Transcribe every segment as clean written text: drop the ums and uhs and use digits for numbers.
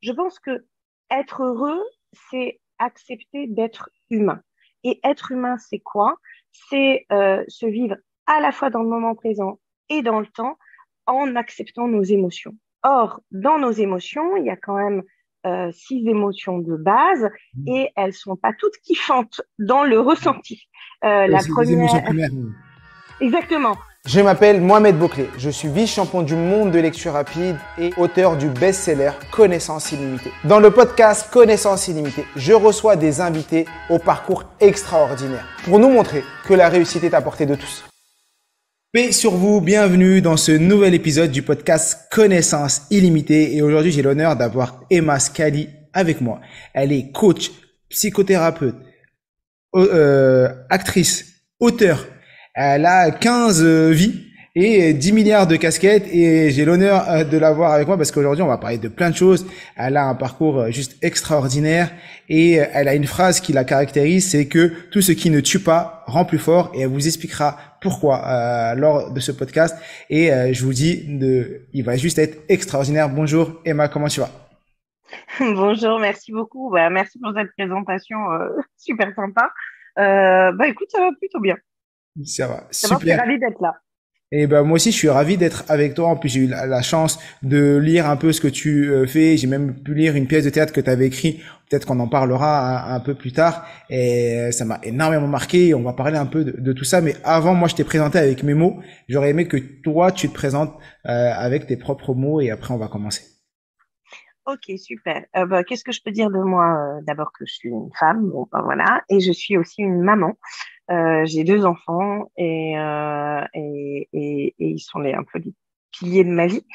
Je pense que être heureux, c'est accepter d'être humain. Et être humain, c'est quoi? C'est se vivre à la fois dans le moment présent et dans le temps en acceptant nos émotions. Or, dans nos émotions, il y a quand même six émotions de base et elles sont pas toutes kiffantes dans le ressenti. La C'est des émotions première, primaires. exactement. Je m'appelle Mohamed Bouclé, je suis vice-champion du monde de lecture rapide et auteur du best-seller Connaissance illimitée. Dans le podcast Connaissance illimitée, je reçois des invités au parcours extraordinaire pour nous montrer que la réussite est à portée de tous. Paix sur vous, bienvenue dans ce nouvel épisode du podcast Connaissance illimitée et aujourd'hui j'ai l'honneur d'avoir Emma Scali avec moi. Elle est coach, psychothérapeute, actrice, auteure. Elle a 15 vies et 10 milliards de casquettes et j'ai l'honneur de l'avoir avec moi parce qu'aujourd'hui on va parler de plein de choses. Elle a un parcours juste extraordinaire et elle a une phrase qui la caractérise, c'est que tout ce qui ne tue pas rend plus fort et elle vous expliquera pourquoi lors de ce podcast et je vous dis, il va juste être extraordinaire. Bonjour Emma, comment tu vas? Bonjour, merci beaucoup. Bah, merci pour cette présentation super sympa. Écoute, ça va plutôt bien. Ça va, D'abord, je suis super. ravie d'être là. Et ben moi aussi je suis ravi d'être avec toi. En plus j'ai eu la chance de lire un peu ce que tu fais. J'ai même pu lire une pièce de théâtre que tu avais écrit. Peut-être qu'on en parlera un peu plus tard. Et ça m'a énormément marqué. On va parler un peu de tout ça. Mais avant, moi je t'ai présenté avec mes mots. J'aurais aimé que toi tu te présentes avec tes propres mots et après on va commencer. Ok, super. Qu'est-ce que je peux dire de moi? D'abord que je suis une femme, bon, bah, voilà, et je suis aussi une maman. J'ai deux enfants et ils sont un peu les piliers de ma vie.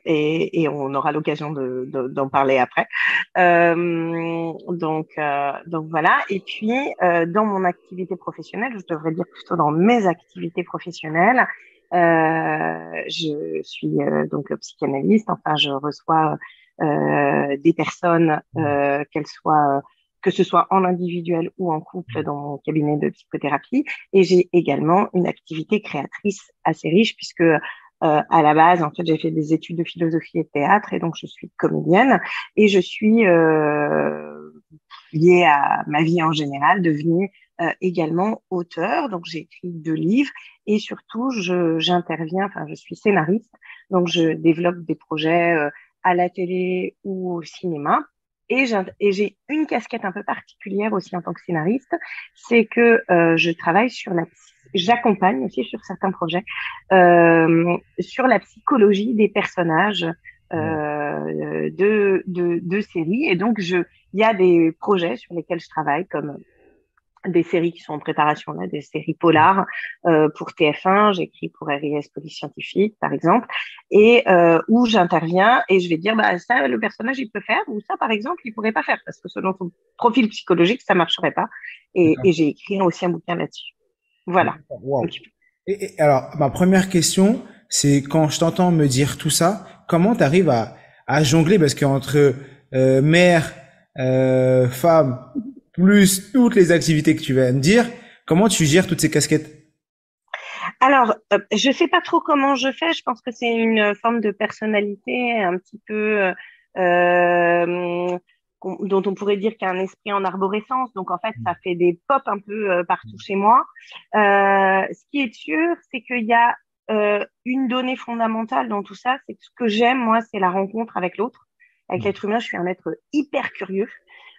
Et on aura l'occasion d'en parler après. Donc voilà. Et puis, dans mon activité professionnelle, je devrais dire plutôt dans mes activités professionnelles, je suis donc psychanalyste. Enfin, je reçois des personnes, que ce soit en individuel ou en couple dans mon cabinet de psychothérapie. Et j'ai également une activité créatrice assez riche puisque à la base, en fait, j'ai fait des études de philosophie et de théâtre et donc je suis comédienne et je suis liée à ma vie en général devenue également auteur. Donc j'ai écrit deux livres et surtout j'interviens, enfin je suis scénariste, donc je développe des projets à la télé ou au cinéma. Et j'ai une casquette un peu particulière aussi en tant que scénariste, c'est que je travaille j'accompagne aussi sur certains projets sur la psychologie des personnages de séries. Et donc, il y a des projets sur lesquels je travaille, comme des séries qui sont en préparation, là, des séries polars pour TF1, j'écris pour RIS Police Scientifique, par exemple, et où j'interviens et je vais dire, bah, ça, le personnage, il peut faire, ou ça, par exemple, il pourrait pas faire, parce que selon son profil psychologique, ça marcherait pas. Et D'accord. j'ai écrit aussi un bouquin là-dessus. Voilà. Un Wow. petit peu. Et alors, ma première question, c'est quand je t'entends me dire tout ça, comment tu arrives à jongler parce qu'entre mère, femme, plus toutes les activités que tu vas me dire, comment tu gères toutes ces casquettes? Alors, je sais pas trop comment je fais. Je pense que c'est une forme de personnalité un petit peu dont on pourrait dire qu'il y a un esprit en arborescence. Donc, en fait, ça fait des pop un peu partout chez moi. Ce qui est sûr, c'est qu'il y a une donnée fondamentale dans tout ça. C'est que ce que j'aime, moi, c'est la rencontre avec l'autre. Avec l'être humain, je suis un être hyper curieux.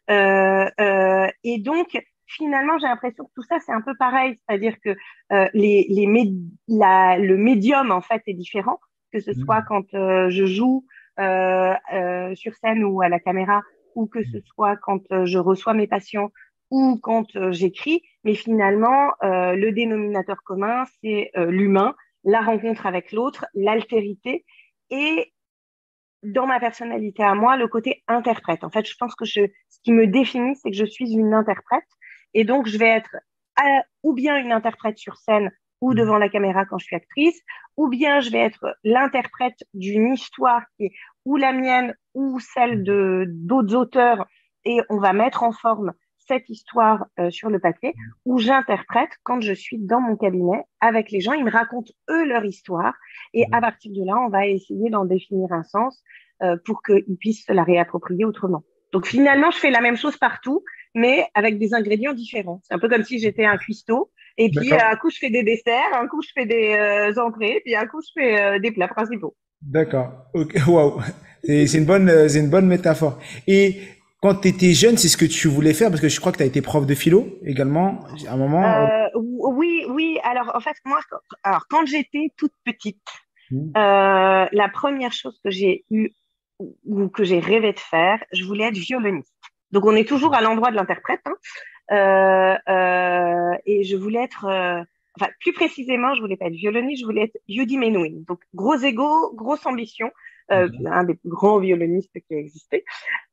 Et donc, finalement, j'ai l'impression que tout ça, c'est un peu pareil. C'est-à-dire que le médium, en fait, est différent, que ce soit quand je joue sur scène ou à la caméra, ou que ce soit quand je reçois mes patients ou quand j'écris. Mais finalement, le dénominateur commun, c'est l'humain, la rencontre avec l'autre, l'altérité et dans ma personnalité à moi, le côté interprète. En fait, je pense que ce qui me définit, c'est que je suis une interprète. Et donc, je vais être ou bien une interprète sur scène ou devant la caméra quand je suis actrice, ou bien je vais être l'interprète d'une histoire qui est ou la mienne ou celle de d'autres auteurs, et on va mettre en forme cette histoire sur le papier, où j'interprète quand je suis dans mon cabinet avec les gens. Ils me racontent eux leur histoire, et à partir de là, on va essayer d'en définir un sens pour qu'ils puissent se la réapproprier autrement. Donc finalement, je fais la même chose partout, mais avec des ingrédients différents. C'est un peu comme si j'étais un cuistot. Et puis, D'accord. un coup, je fais des desserts, un coup, je fais des entrées, puis un coup, je fais des plats principaux. D'accord. Ok. Waouh. C'est une bonne métaphore. Et quand tu étais jeune, c'est ce que tu voulais faire parce que je crois que tu as été prof de philo également à un moment. Oui, oui. Alors, en fait, moi, quand j'étais toute petite, Hmm. la première chose que j'ai eue ou que j'ai rêvé de faire, je voulais être violoniste. Donc, on est toujours à l'endroit de l'interprète, hein. Et je voulais être, enfin, plus précisément, je voulais pas être violoniste, je voulais être Yudi Menuhin. Donc, gros ego, grosse ambition, un des plus grands violonistes qui a existé.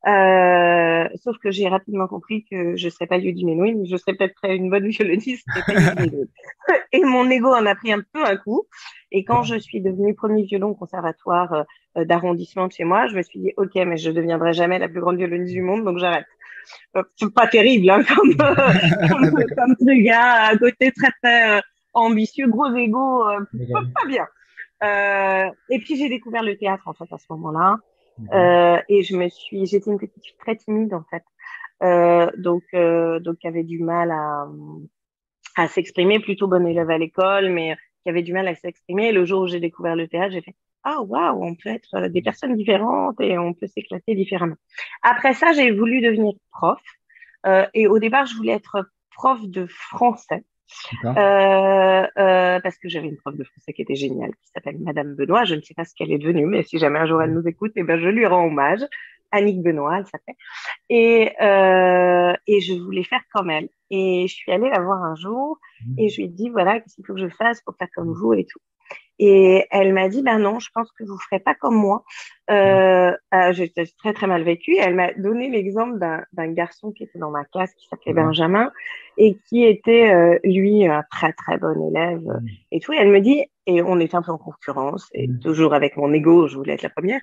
Sauf que j'ai rapidement compris que je serais pas Yudi Menuhin, je serais peut-être une bonne violoniste, mais pas Yudi Menuhin. Et mon ego en a pris un peu un coup. Et quand je suis devenue premier violon au conservatoire d'arrondissement de chez moi, je me suis dit, OK, mais je deviendrai jamais la plus grande violoniste du monde, donc j'arrête. C'est pas terrible, hein, comme truc, hein, à côté très, très ambitieux, gros ego, D'accord. pas bien. Et puis j'ai découvert le théâtre, en fait, à ce moment-là. D'accord. Et j'étais une petite fille très timide, en fait. Donc, qui avait du mal à s'exprimer, plutôt bonne élève à l'école, mais qui avait du mal à s'exprimer. Et le jour où j'ai découvert le théâtre, j'ai fait, ah, waouh, on peut être des personnes différentes et on peut s'éclater différemment. Après ça, j'ai voulu devenir prof. Et au départ, je voulais être prof de français. D'accord. Parce que j'avais une prof de français qui était géniale, qui s'appelle Madame Benoît. Je ne sais pas ce qu'elle est devenue, mais si jamais un jour elle nous écoute, eh ben, je lui rends hommage. Annick Benoît, elle s'appelle. Et je voulais faire comme elle. Et je suis allée la voir un jour et je lui ai dit, voilà, qu'est-ce qu'il faut que je fasse pour faire comme vous et tout. Et elle m'a dit, ben non, je pense que vous ferez pas comme moi. J'étais très, très mal vécue. Elle m'a donné l'exemple d'un garçon qui était dans ma classe, qui s'appelait D'accord. Benjamin, et qui était, lui, un très, très bon élève et tout. Et elle me dit, et on était un peu en concurrence, et toujours avec mon ego, je voulais être la première.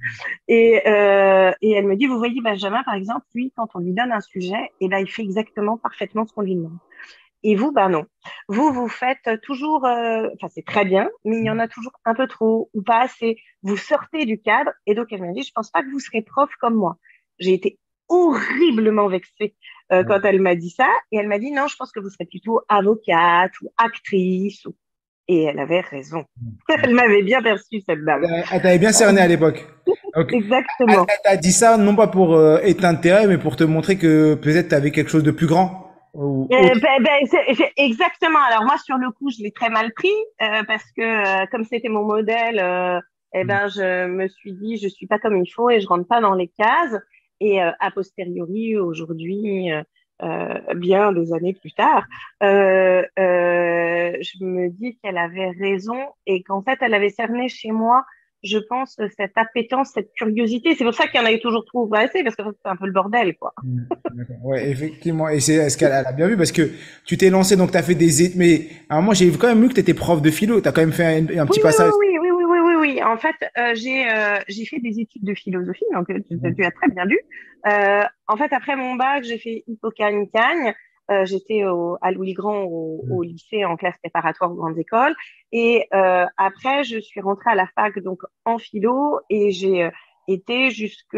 Et elle me dit, vous voyez, Benjamin, par exemple, lui, quand on lui donne un sujet, et ben, il fait exactement, parfaitement ce qu'on lui demande. Et vous, bah non. Vous faites toujours, enfin c'est très bien, mais il y en a toujours un peu trop ou pas assez. Vous sortez du cadre. Et donc elle m'a dit, je pense pas que vous serez prof comme moi. J'ai été horriblement vexée quand elle m'a dit ça. Et elle m'a dit, non, je pense que vous serez plutôt avocate ou actrice. Et elle avait raison. Elle m'avait bien perçue, cette dame. Elle t'avait bien cerné à l'époque. Donc, Exactement. elle t'a dit ça non pas pour éteindre tes rêves, mais pour te montrer que peut-être tu avais quelque chose de plus grand ou autre. Exactement. Alors moi, sur le coup, je l'ai très mal pris parce que comme c'était mon modèle, eh ben, je me suis dit, je suis pas comme il faut et je rentre pas dans les cases. Et a posteriori, aujourd'hui, bien des années plus tard, je me dis qu'elle avait raison et qu'en fait, elle avait cerné chez moi, je pense, cette appétence, cette curiosité. C'est pour ça qu'il y en avait toujours trop assez parce que c'est un peu le bordel, quoi. D'accord. Ouais, effectivement. Et c'est est-ce qu'elle elle a bien vu parce que tu t'es lancé donc tu as fait mais à un moment j'ai quand même vu que tu étais prof de philo, tu as quand même fait un Oui, petit oui, passage. oui, oui, oui, oui, oui, oui, oui. En fait, j'ai fait des études de philosophie, donc tu as très bien lu. En fait, après mon bac, j'ai fait Hippocagne-Cagne. J'étais à Louis-le-Grand au lycée en classe préparatoire aux grandes écoles. Et après, je suis rentrée à la fac donc en philo et j'ai été jusqu'au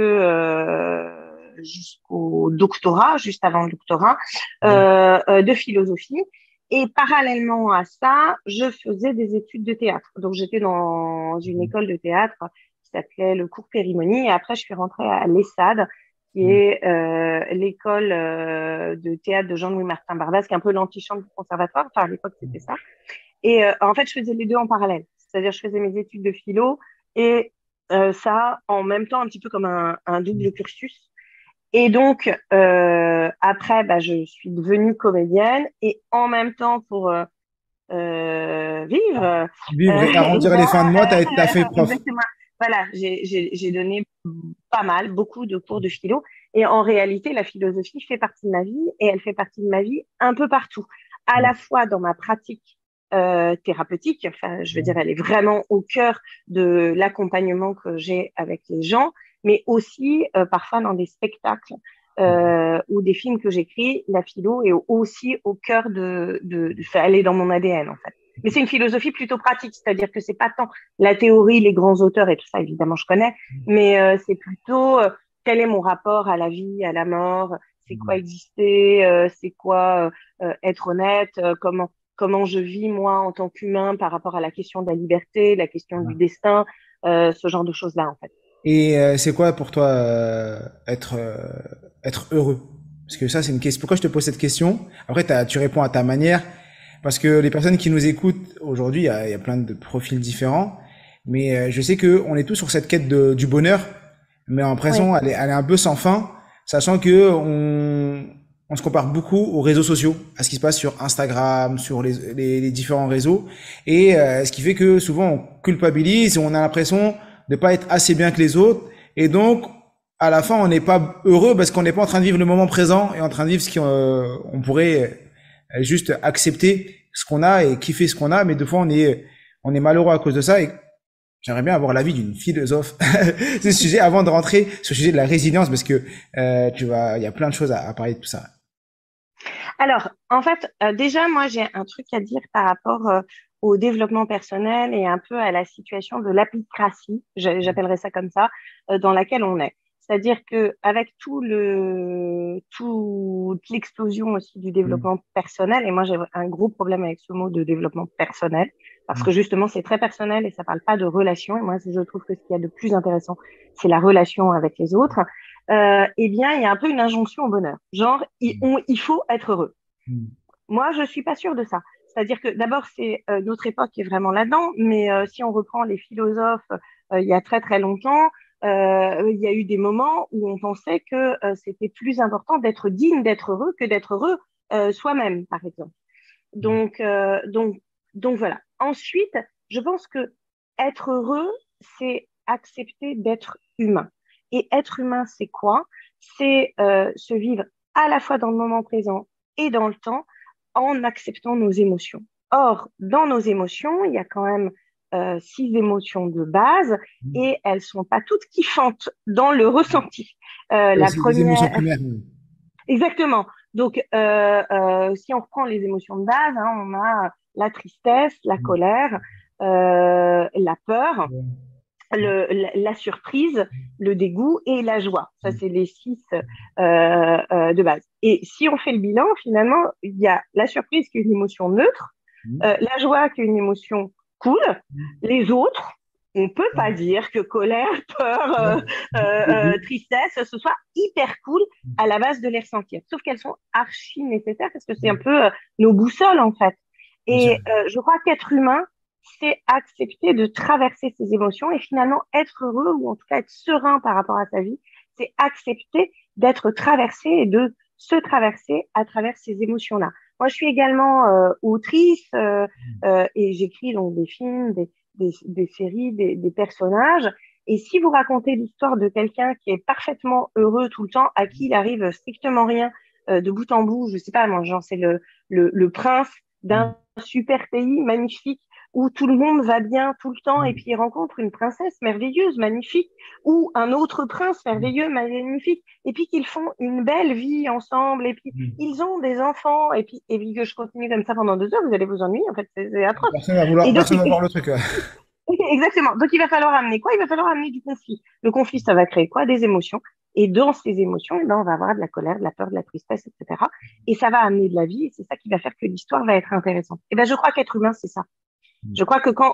doctorat, juste avant le doctorat, de philosophie. Et parallèlement à ça, je faisais des études de théâtre. Donc, j'étais dans une école de théâtre qui s'appelait le Cours Périmonie. Et après, je suis rentrée à l'ESSAD, qui est l'école de théâtre de Jean-Louis Martin Bardas, qui est un peu l'antichambre du conservatoire. Enfin, à l'époque, c'était ça. Et en fait, je faisais les deux en parallèle. C'est-à-dire, je faisais mes études de philo et ça en même temps, un petit peu comme un double cursus. Et donc, après, bah, je suis devenue comédienne et en même temps, pour vivre, Vivre et et arrondir les fins de mois, tu as fait prof. exactement. Voilà, j'ai donné pas mal, beaucoup de cours de philo. Et en réalité, la philosophie fait partie de ma vie et elle fait partie de ma vie un peu partout. À la fois dans ma pratique thérapeutique, enfin, je veux dire, elle est vraiment au cœur de l'accompagnement que j'ai avec les gens, mais aussi parfois dans des spectacles ou des films que j'écris, la philo est aussi au cœur elle est dans mon ADN en fait. Mais c'est une philosophie plutôt pratique, c'est-à-dire que c'est pas tant la théorie, les grands auteurs et tout ça, évidemment, je connais, mais c'est plutôt quel est mon rapport à la vie, à la mort, c'est quoi exister, c'est quoi être honnête, comment je vis moi en tant qu'humain par rapport à la question de la liberté, la question du destin, ce genre de choses-là en fait. Et c'est quoi pour toi être heureux? Parce que ça, c'est une question. Pourquoi je te pose cette question? Après, tu réponds à ta manière. Parce que les personnes qui nous écoutent aujourd'hui, il y a plein de profils différents. Mais je sais que on est tous sur cette quête du bonheur. Mais en l'impression, Oui, elle est un peu sans fin, sachant que on se compare beaucoup aux réseaux sociaux, à ce qui se passe sur Instagram, sur les différents réseaux. Et ce qui fait que souvent, on culpabilise, on a l'impression de pas être assez bien que les autres. Et donc, à la fin, on n'est pas heureux parce qu'on n'est pas en train de vivre le moment présent et en train de vivre ce qu'on pourrait juste accepter ce qu'on a et kiffer ce qu'on a. Mais des fois, on est malheureux à cause de ça. Et j'aimerais bien avoir l'avis d'une philosophe ce sujet avant de rentrer sur le sujet de la résilience parce que il y a plein de choses à parler de tout ça. alors, en fait, déjà, moi, j'ai un truc à dire par rapport au développement personnel et un peu à la situation de l'apicratie, j'appellerais ça comme ça, dans laquelle on est. C'est-à-dire que avec toute l'explosion aussi du Mm. développement personnel, et moi j'ai un gros problème avec ce mot de développement personnel, parce que justement c'est très personnel et ça parle pas de relation. Et moi, je trouve que ce qu'il y a de plus intéressant, c'est la relation avec les autres. Eh bien, il y a un peu une injonction au bonheur. Genre, il faut être heureux. Mm. Moi, je suis pas sûre de ça. C'est-à-dire que d'abord, c'est notre époque qui est vraiment là-dedans, mais si on reprend les philosophes il y a très très longtemps, il y a eu des moments où on pensait que c'était plus important d'être digne d'être heureux que d'être heureux soi-même, par exemple. Mm. Donc, donc voilà. Ensuite, je pense que être heureux, c'est accepter d'être humain. Et être humain, c'est quoi? C'est se vivre à la fois dans le moment présent et dans le temps en acceptant nos émotions. Or, dans nos émotions, il y a quand même 6 émotions de base et elles sont pas toutes kiffantes dans le ressenti. La C'est des émotions première, primaires. Mm. exactement. Donc, si on reprend les émotions de base, hein, on a la tristesse, la colère, la peur, la surprise, le dégoût et la joie. Ça, c'est les 6 de base. Et si on fait le bilan, finalement, il y a la surprise qui est une émotion neutre, Mm. la joie qui est une émotion cool. Les autres, on peut pas dire que colère, peur, tristesse, ce soit hyper cool à la base de les ressentir. Sauf qu'elles sont archi nécessaires parce que c'est un peu nos boussoles en fait. Bien sûr. Et je crois qu'être humain, c'est accepter de traverser ses émotions et finalement être heureux ou en tout cas être serein par rapport à sa vie. C'est accepter d'être traversé et de se traverser à travers ces émotions-là. Moi, je suis également autrice et j'écris donc des films, des séries, des personnages. Et si vous racontez l'histoire de quelqu'un qui est parfaitement heureux tout le temps, à qui il arrive strictement rien de bout en bout, je sais pas, moi, genre c'est le prince Mm. d'un super pays magnifique où tout le monde va bien tout le temps et puis il rencontre une princesse merveilleuse, magnifique, ou un autre prince merveilleux, magnifique, et puis qu'ils font une belle vie ensemble, et puis Mm. ils ont des enfants, et puis que je continue comme ça pendant 2 heures, vous allez vous ennuyer, en fait, c'est atroce. Et donc, Personne va voir le truc. exactement. Donc, il va falloir amener quoi? Il va falloir amener du conflit. Le conflit, ça va créer quoi? Des émotions. Et dans ces émotions, eh ben, on va avoir de la colère, de la peur, de la tristesse, etc. Et ça va amener de la vie, et c'est ça qui va faire que l'histoire va être intéressante. Et ben, je crois qu'être humain, c'est ça. Je crois que quand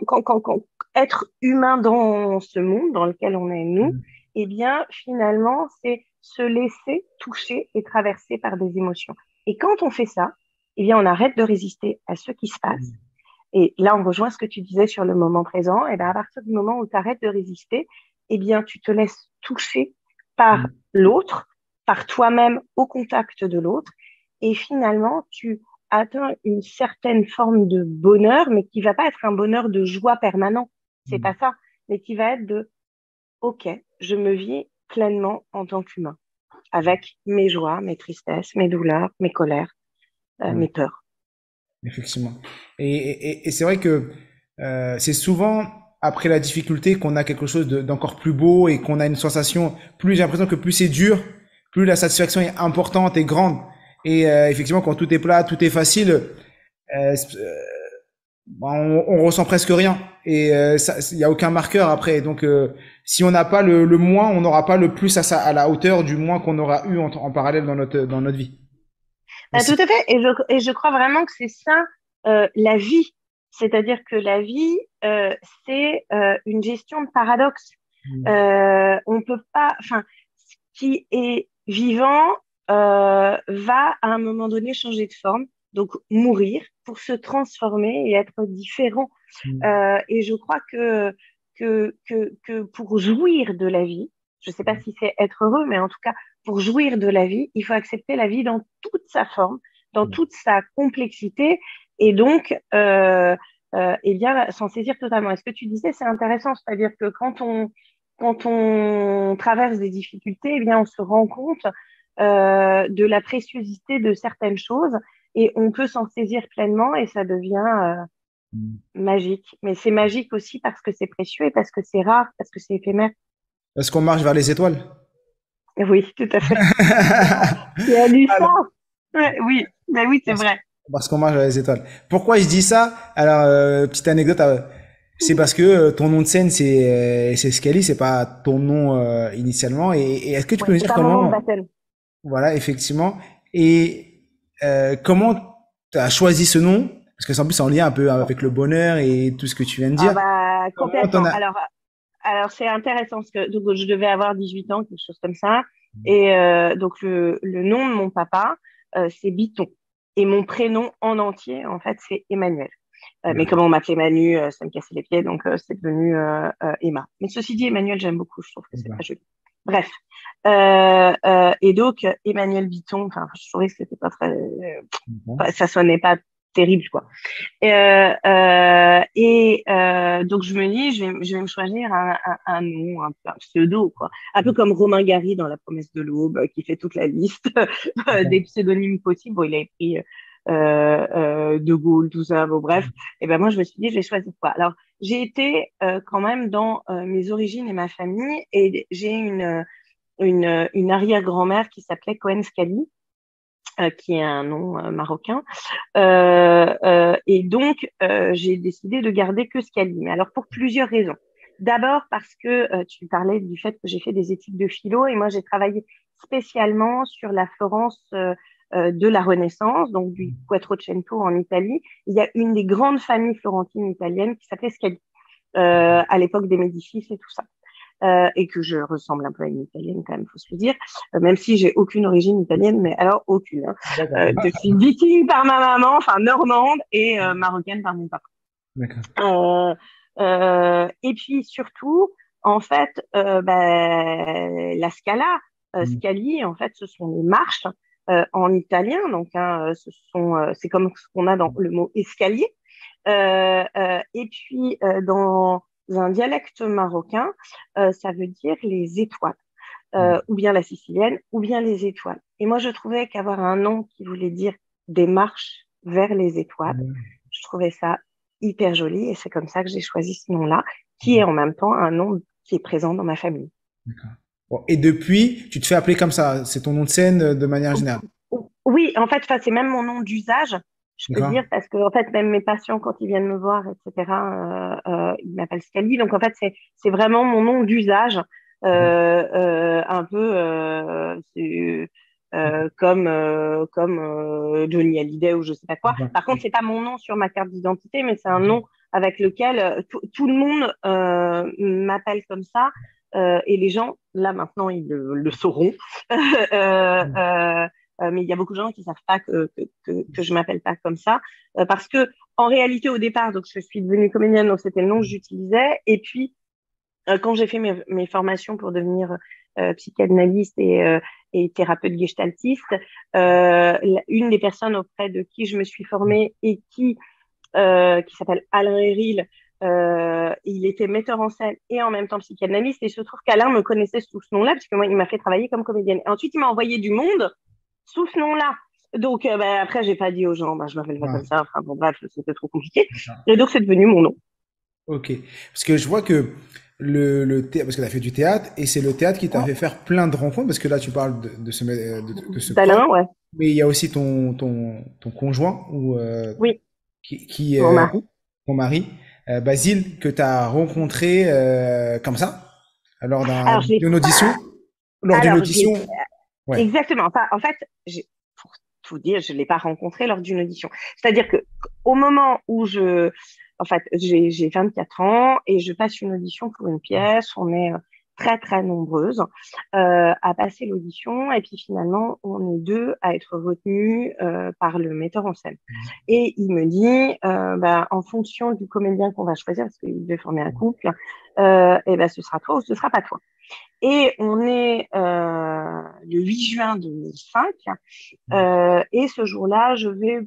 être humain dans ce monde dans lequel on est nous, eh bien, finalement, c'est se laisser toucher et traverser par des émotions. Et quand on fait ça, eh bien, on arrête de résister à ce qui se passe. Et là, on rejoint ce que tu disais sur le moment présent. Et bien, à partir du moment où tu arrêtes de résister, eh bien, tu te laisses toucher par l'autre, par toi-même au contact de l'autre. Et finalement, tu atteins une certaine forme de bonheur, mais qui va pas être un bonheur de joie permanent. C'est pas ça. Mais qui va être de, OK, je me vis pleinement en tant qu'humain, avec mes joies, mes tristesses, mes douleurs, mes colères, mes Ouais. peurs. Effectivement. Et c'est vrai que c'est souvent après la difficulté qu'on a quelque chose d'encore plus beau et qu'on a une sensation, plus j'ai l'impression que plus c'est dur, plus la satisfaction est importante et grande. Et effectivement, quand tout est plat, tout est facile, euh, bah, on ressent presque rien. Et il y a aucun marqueur après. Donc, si on n'a pas le moins, on n'aura pas le plus à la hauteur du moins qu'on aura eu en parallèle dans notre vie. Bah, tout à fait. Et je crois vraiment que c'est ça, la vie. C'est-à-dire que la vie, c'est une gestion de paradoxes. On peut pas, enfin, ce qui est vivant va à un moment donné changer de forme, donc mourir pour se transformer et être différent. Et je crois que pour jouir de la vie, je ne sais pas si c'est être heureux, mais en tout cas, pour jouir de la vie, il faut accepter la vie dans toute sa forme, dans toute sa complexité, et donc, eh bien, s'en saisir totalement. Et ce que tu disais, c'est intéressant, c'est-à-dire que quand on traverse des difficultés, eh bien, on se rend compte de la préciosité de certaines choses, et on peut s'en saisir pleinement, et ça devient magique. Mais c'est magique aussi parce que c'est précieux et parce que c'est rare, parce que c'est éphémère. Est-ce qu'on marche vers les étoiles? Oui, tout à fait. Tu as lu ça? Alors, Ouais, oui, ben oui, c'est parce, vrai. parce qu'on marche vers les étoiles. Pourquoi je dis ça? Alors, petite anecdote, c'est parce que ton nom de scène, c'est Scully, c'est pas ton nom initialement. Et est-ce que tu Ouais, peux me c'est dire pas mon nom de comment, baptême. voilà, effectivement, et comment tu as choisi ce nom? Parce que c'est en plus en lien un peu avec le bonheur et tout ce que tu viens de Ah dire. bah Comment t'en complètement. as... Alors c'est intéressant parce que donc je devais avoir 18 ans, quelque chose comme ça. Et donc le nom de mon papa, c'est Biton. Et mon prénom en entier, en fait, c'est Emmanuel. Mais comme on m'appelait Manu, ça me cassait les pieds, donc c'est devenu Emma. Mais ceci dit, Emmanuel, j'aime beaucoup, je trouve que c'est très joli. Bref. Et donc, Emmanuel Biton, enfin, je trouvais que c'était pas très... ça sonnait pas terrible, quoi. Donc je me dis, je vais me choisir un nom, un pseudo, quoi. Un peu comme Romain Gary dans La Promesse de l'Aube, qui fait toute la liste des pseudonymes possibles. Bon, il a écrit De Gaulle, tout ça. Bon, bref. Et ben moi, je me suis dit, je vais choisir quoi. Alors, j'ai été quand même dans mes origines et ma famille, et j'ai une arrière-grand-mère qui s'appelait Cohen-Scali, qui est un nom marocain. Et donc, j'ai décidé de garder que Scali. Mais alors, pour plusieurs raisons. D'abord parce que tu parlais du fait que j'ai fait des études de philo et moi, j'ai travaillé spécialement sur la Florence de la Renaissance, donc du Quattrocento en Italie. Il y a une des grandes familles florentines italiennes qui s'appelait Scali, à l'époque des Médicis et tout ça. Et que je ressemble un peu à une italienne quand même, faut se le dire, même si j'ai aucune origine italienne, mais alors aucune. Hein. Je suis viking par ma maman, enfin normande, et marocaine par mon papa. Et puis surtout, en fait, la scala, scali, en fait, ce sont les marches en italien, donc hein, c'est comme ce qu'on a dans le mot escalier. Et puis dans un dialecte marocain, ça veut dire les étoiles, ou bien la sicilienne, ou bien les étoiles. Et moi, je trouvais qu'avoir un nom qui voulait dire des marches vers les étoiles, je trouvais ça hyper joli, et c'est comme ça que j'ai choisi ce nom-là, qui est en même temps un nom qui est présent dans ma famille. Bon, et depuis, tu te fais appeler comme ça, c'est ton nom de scène de manière générale. Oui, en fait, c'est même mon nom d'usage, je peux D'accord. dire, parce que en fait, même mes patients, quand ils viennent me voir, etc., ils m'appellent Scali. Donc, en fait, c'est vraiment mon nom d'usage, un peu comme Johnny Hallyday ou je sais pas quoi. Par contre, c'est pas mon nom sur ma carte d'identité, mais c'est un nom avec lequel tout le monde m'appelle comme ça. Et les gens, là maintenant, ils le sauront. Mais il y a beaucoup de gens qui savent pas que je m'appelle pas comme ça, parce que en réalité au départ, donc je suis devenue comédienne, donc c'était le nom que j'utilisais. Et puis quand j'ai fait mes formations pour devenir psychanalyste et thérapeute gestaltiste, une des personnes auprès de qui je me suis formée et qui s'appelle Alain Héril, il était metteur en scène et en même temps psychanalyste. Et il se trouve qu'Alain me connaissait sous ce nom-là, puisque moi, il m'a fait travailler comme comédienne. Et ensuite, il m'a envoyé du monde sous ce nom-là. Donc, après, j'ai pas dit aux gens, je m'appelle pas comme ça. Enfin, bon, bref, c'était trop compliqué. Et donc, c'est devenu mon nom. Ok. Parce que je vois que le théâtre, parce que tu as fait du théâtre, et c'est le théâtre qui t'a fait faire plein de rencontres, parce que là, tu parles de ce couple, D'Alain, ouais. mais il y a aussi ton conjoint, ou, Oui, qui, qui, mon euh, mari. ton mari, Basile, que tu as rencontré comme ça, lors Alors, d'une audition? Lors d'une alors, je audition? l'ai Ouais. exactement. Enfin, en fait, pour tout dire, je l'ai pas rencontré lors d'une audition. C'est-à-dire que au moment où en fait, j'ai 24 ans et je passe une audition pour une pièce. On est très très nombreuses à passer l'audition et puis finalement on est deux à être retenus par le metteur en scène. Et il me dit, en fonction du comédien qu'on va choisir, parce qu'il devait former un couple, et ben ce sera toi ou ce sera pas toi. Et on est le 8 juin 2005. Et ce jour-là, je vais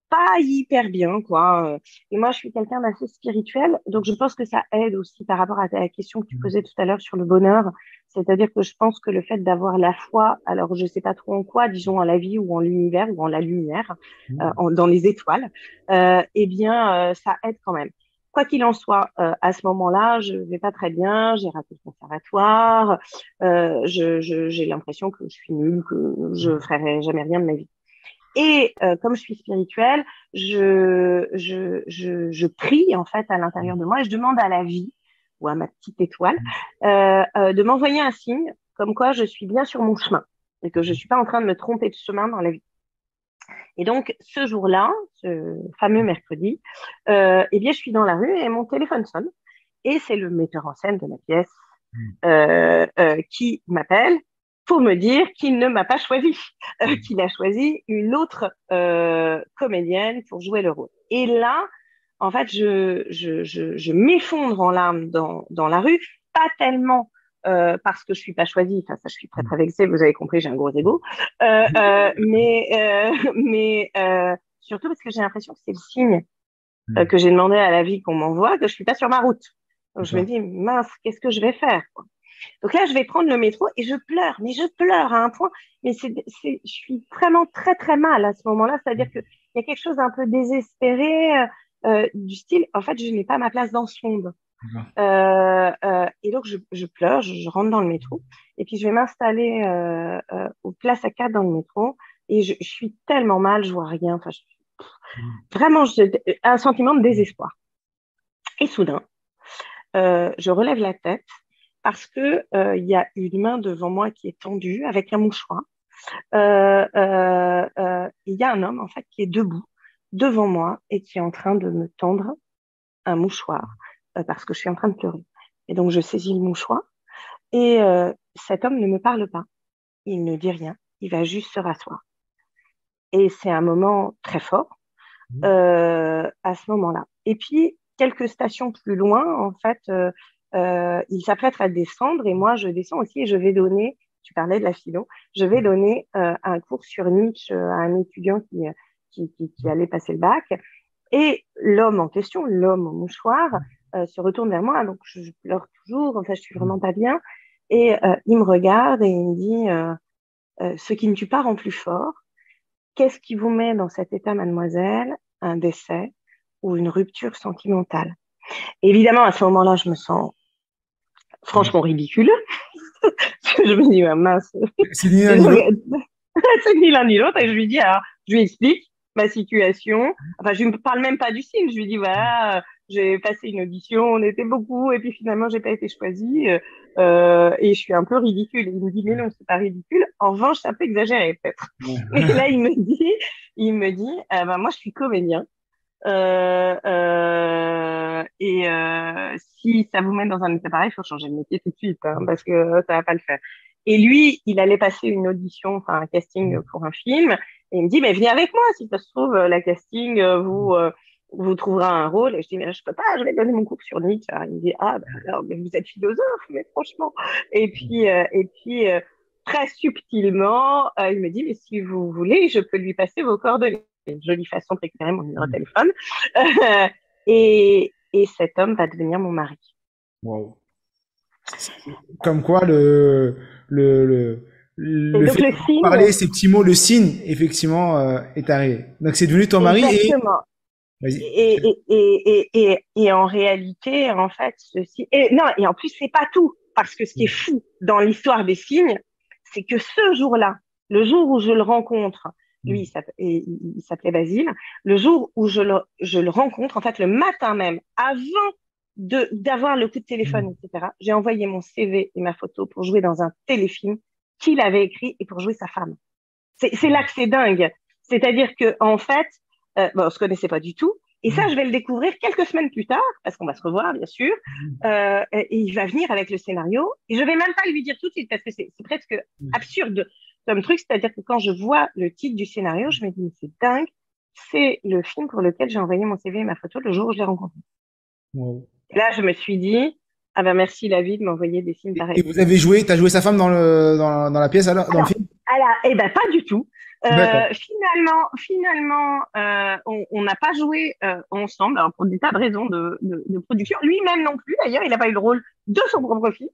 pas hyper bien, quoi. Et moi, je suis quelqu'un d'assez spirituel, donc je pense que ça aide aussi par rapport à la question que tu posais tout à l'heure sur le bonheur. C'est-à-dire que je pense que le fait d'avoir la foi, alors je sais pas trop en quoi, disons en la vie ou en l'univers ou en la lumière, dans les étoiles, eh bien, ça aide quand même. Quoi qu'il en soit, à ce moment-là, je vais pas très bien, j'ai raté le conservatoire, j'ai l'impression que je suis nulle, que je ferai jamais rien de ma vie. Et comme je suis spirituelle, je prie en fait à l'intérieur de moi et je demande à la vie ou à ma petite étoile de m'envoyer un signe comme quoi je suis bien sur mon chemin et que je suis pas en train de me tromper de chemin dans la vie. Et donc ce jour-là, ce fameux mercredi, eh bien je suis dans la rue et mon téléphone sonne et c'est le metteur en scène de la pièce qui m'appelle pour me dire qu'il ne m'a pas choisi, qu'il a choisi une autre comédienne pour jouer le rôle. Et là, en fait, je m'effondre en larmes dans la rue, pas tellement parce que je suis pas choisie, enfin ça je suis très très vexée, vous avez compris, j'ai un gros ego, mais surtout parce que j'ai l'impression que c'est le signe que j'ai demandé à la vie qu'on m'envoie, que je suis pas sur ma route. Donc je me dis, mince, qu'est-ce que je vais faire, quoi. Donc là, je vais prendre le métro et je pleure, mais je pleure à un point. Mais je suis vraiment très, très mal à ce moment-là. C'est-à-dire qu'il y a quelque chose d'un peu désespéré du style, en fait, je n'ai pas ma place dans ce monde. Et donc, je pleure, je rentre dans le métro et puis je vais m'installer aux places à 4 dans le métro et je suis tellement mal, je vois rien. Enfin, vraiment, un sentiment de désespoir. Et soudain, je relève la tête parce que il y a une main devant moi qui est tendue avec un mouchoir. Il y a un homme en fait qui est debout devant moi et qui est en train de me tendre un mouchoir parce que je suis en train de pleurer. Et donc je saisis le mouchoir et cet homme ne me parle pas. Il ne dit rien. Il va juste se rasseoir. Et c'est un moment très fort à ce moment-là. Et puis quelques stations plus loin, en fait. Il s'apprête à descendre et moi je descends aussi et je vais donner, tu parlais de la philo, je vais donner un cours sur Nietzsche à un étudiant qui allait passer le bac. Et l'homme en question, l'homme au mouchoir, se retourne vers moi, donc je pleure toujours, enfin je suis vraiment pas bien. Et il me regarde et il me dit ce qui ne tue pas rend plus fort. Qu'est-ce qui vous met dans cet état, mademoiselle? Un décès ou une rupture sentimentale? Évidemment, à ce moment-là, je me sens franchement ridicule. Je me dis, mince. C'est ni l'un ni l'autre. C'est ni l'un ni l'autre. Et je lui dis, alors, je lui explique ma situation. Enfin, je ne parle même pas du signe. Je lui dis, voilà, j'ai passé une audition, on était beaucoup, et puis finalement, j'ai pas été choisie. Et je suis un peu ridicule. Et il me dit, mais non, c'est pas ridicule. En revanche, c'est un peu exagéré, peut-être. Et là, il me dit, moi, je suis comédien. Si ça vous met dans un état pareil, il faut changer de métier tout de suite, hein, parce que ça va pas le faire. Et lui, il allait passer une audition, enfin un casting pour un film, et il me dit, mais venez avec moi, si ça se trouve, la casting vous trouvera un rôle. Et je dis, mais je peux pas, je vais donner mon cours sur Nietzsche. Alors, il me dit, ah, ben, alors, mais vous êtes philosophe, mais franchement. Et puis, très subtilement, il me dit, mais si vous voulez, je peux lui passer vos coordonnées. C'est une jolie façon de récupérer mon numéro de téléphone. Et cet homme va devenir mon mari. Wow. Comme quoi, le Donc fait le de signe, parler ces petits mots, le signe, effectivement, est arrivé. Donc, c'est devenu ton mari et... exactement. Vas-y. Et en réalité, en fait, ceci. Et non, et en plus, c'est pas tout. Parce que ce qui est fou dans l'histoire des signes, c'est que ce jour-là, le jour où je le rencontre, lui, il s'appelait Basile. Le jour où je le rencontre, en fait, le matin même, avant d'avoir le coup de téléphone, etc., j'ai envoyé mon CV et ma photo pour jouer dans un téléfilm qu'il avait écrit et pour jouer sa femme. C'est là que c'est dingue. C'est-à-dire que en fait, bon, on se connaissait pas du tout. Et ça, je vais le découvrir quelques semaines plus tard, parce qu'on va se revoir, bien sûr. Et il va venir avec le scénario. Et je vais même pas lui dire tout de suite, parce que c'est presque absurde comme truc. C'est-à-dire que quand je vois le titre du scénario, je me dis, mais c'est dingue. C'est le film pour lequel j'ai envoyé mon CV et ma photo le jour où je l'ai rencontré. Wow. Et là, je me suis dit, ah ben merci la vie de m'envoyer des films Et pareils. vous avez joué, t'as joué sa femme dans la pièce alors, dans le Alors, film? eh ben pas du tout. D'accord. Finalement, on n'a pas joué ensemble, alors pour des tas de raisons de production. Lui-même non plus, d'ailleurs, il n'a pas eu le rôle de son propre film.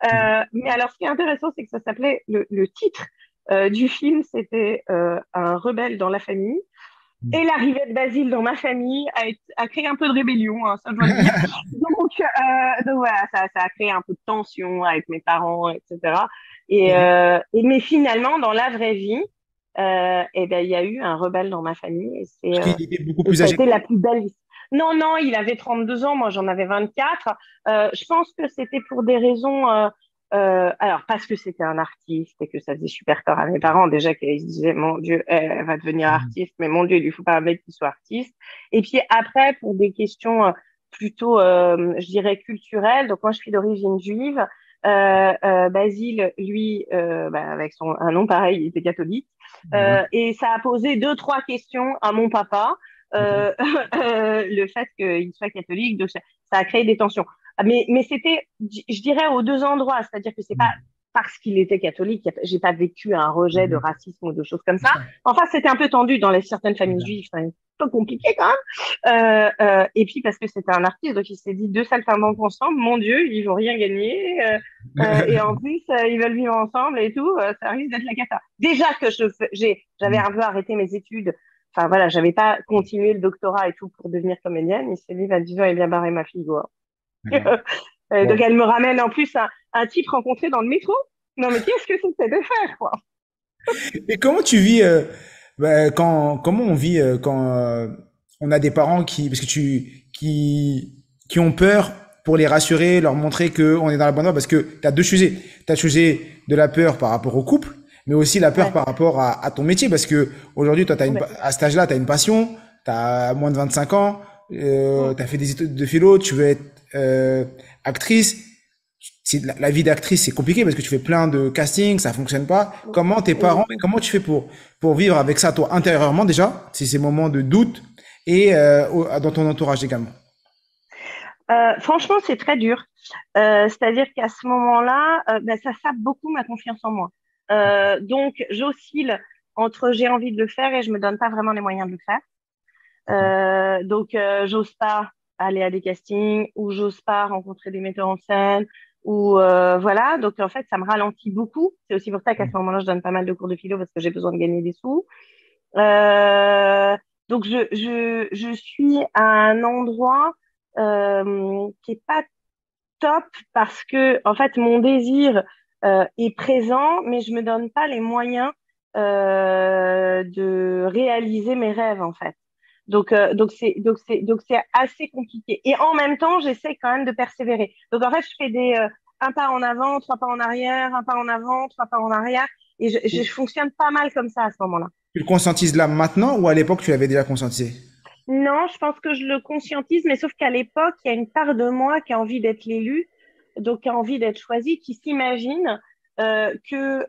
Mais alors, ce qui est intéressant, c'est que ça s'appelait le titre du film, c'était Un rebelle dans la famille. Et l'arrivée de Basile dans ma famille a créé un peu de rébellion, hein, ça je dois le dire. Donc voilà, ça a créé un peu de tension avec mes parents, etc. Mais finalement, dans la vraie vie, eh ben, il y a eu un rebelle dans ma famille Parce qu'il était beaucoup et plus ça a âgé été que toi. la plus belle vie. Non, non, il avait 32 ans, moi j'en avais 24. Je pense que c'était pour des raisons alors, parce que c'était un artiste et que ça faisait super peur à mes parents, déjà qu'ils se disaient, mon Dieu, elle va devenir artiste, mais mon Dieu, il lui faut pas un mec qui soit artiste. Et puis après, pour des questions plutôt, je dirais, culturelles, donc moi je suis d'origine juive, Basile, lui, avec un nom pareil, il était catholique, Ouais. et ça a posé deux, trois questions à mon papa, D'accord. le fait qu'il soit catholique, donc ça a créé des tensions. Mais c'était, je dirais, aux deux endroits. C'est-à-dire que c'est pas parce qu'il était catholique, j'ai pas vécu un rejet de racisme ou de choses comme ça. Enfin, c'était un peu tendu dans certaines familles juives. C'est un peu compliqué quand même. Et puis parce que c'était un artiste, donc il s'est dit deux saltimbanques ensemble, mon Dieu, ils vont rien gagner. Et en plus, ils veulent vivre ensemble et tout. Ça risque d'être la cata. Déjà que j'avais un peu arrêté mes études. Enfin voilà, j'avais pas continué le doctorat et tout pour devenir comédienne. Il s'est dit, va, disons, il est bien barré ma fille, quoi. D'accord. Donc Wow. elle me ramène en plus un type rencontré dans le métro. Non mais qu'est-ce que c'était de faire quoi? Et comment tu vis comment on vit quand on a des parents parce que qui ont peur pour les rassurer, leur montrer que on est dans la bonne voie parce que tu as deux sujets. Tu as le sujet de la peur par rapport au couple, mais aussi la peur Ouais, par rapport à ton métier parce que aujourd'hui toi ouais. à cet âge-là, tu as une passion, tu as moins de 25 ans, Mm. tu as fait des études de philo, tu veux être actrice. La vie d'actrice, c'est compliqué parce que tu fais plein de castings, ça fonctionne pas. Comment tes parents, Exactement. comment tu fais pour vivre avec ça, toi, intérieurement déjà, si ces moments de doute et dans ton entourage également? Franchement, c'est très dur. C'est-à-dire qu'à ce moment-là, ça sape beaucoup ma confiance en moi. Donc, j'oscille entre j'ai envie de le faire et je me donne pas vraiment les moyens de le faire. Donc, j'ose pas aller à des castings ou j'ose pas rencontrer des metteurs en scène ou voilà. Donc, en fait, ça me ralentit beaucoup. C'est aussi pour ça qu'à ce moment-là, je donne pas mal de cours de philo parce que j'ai besoin de gagner des sous. Euh, donc, je suis à un endroit qui est pas top parce que, en fait, mon désir est présent, mais je me donne pas les moyens de réaliser mes rêves, en fait. Donc c'est assez compliqué. Et en même temps, j'essaie quand même de persévérer. Donc en fait, je fais des un pas en avant, trois pas en arrière, un pas en avant, trois pas en arrière, et je fonctionne pas mal comme ça à ce moment-là. Tu le conscientises là maintenant ou à l'époque tu l'avais déjà conscientisé? Non, je pense que je le conscientise, mais sauf qu'à l'époque, il y a une part de moi qui a envie d'être l'élu, donc qui a envie d'être choisi, qui s'imagine que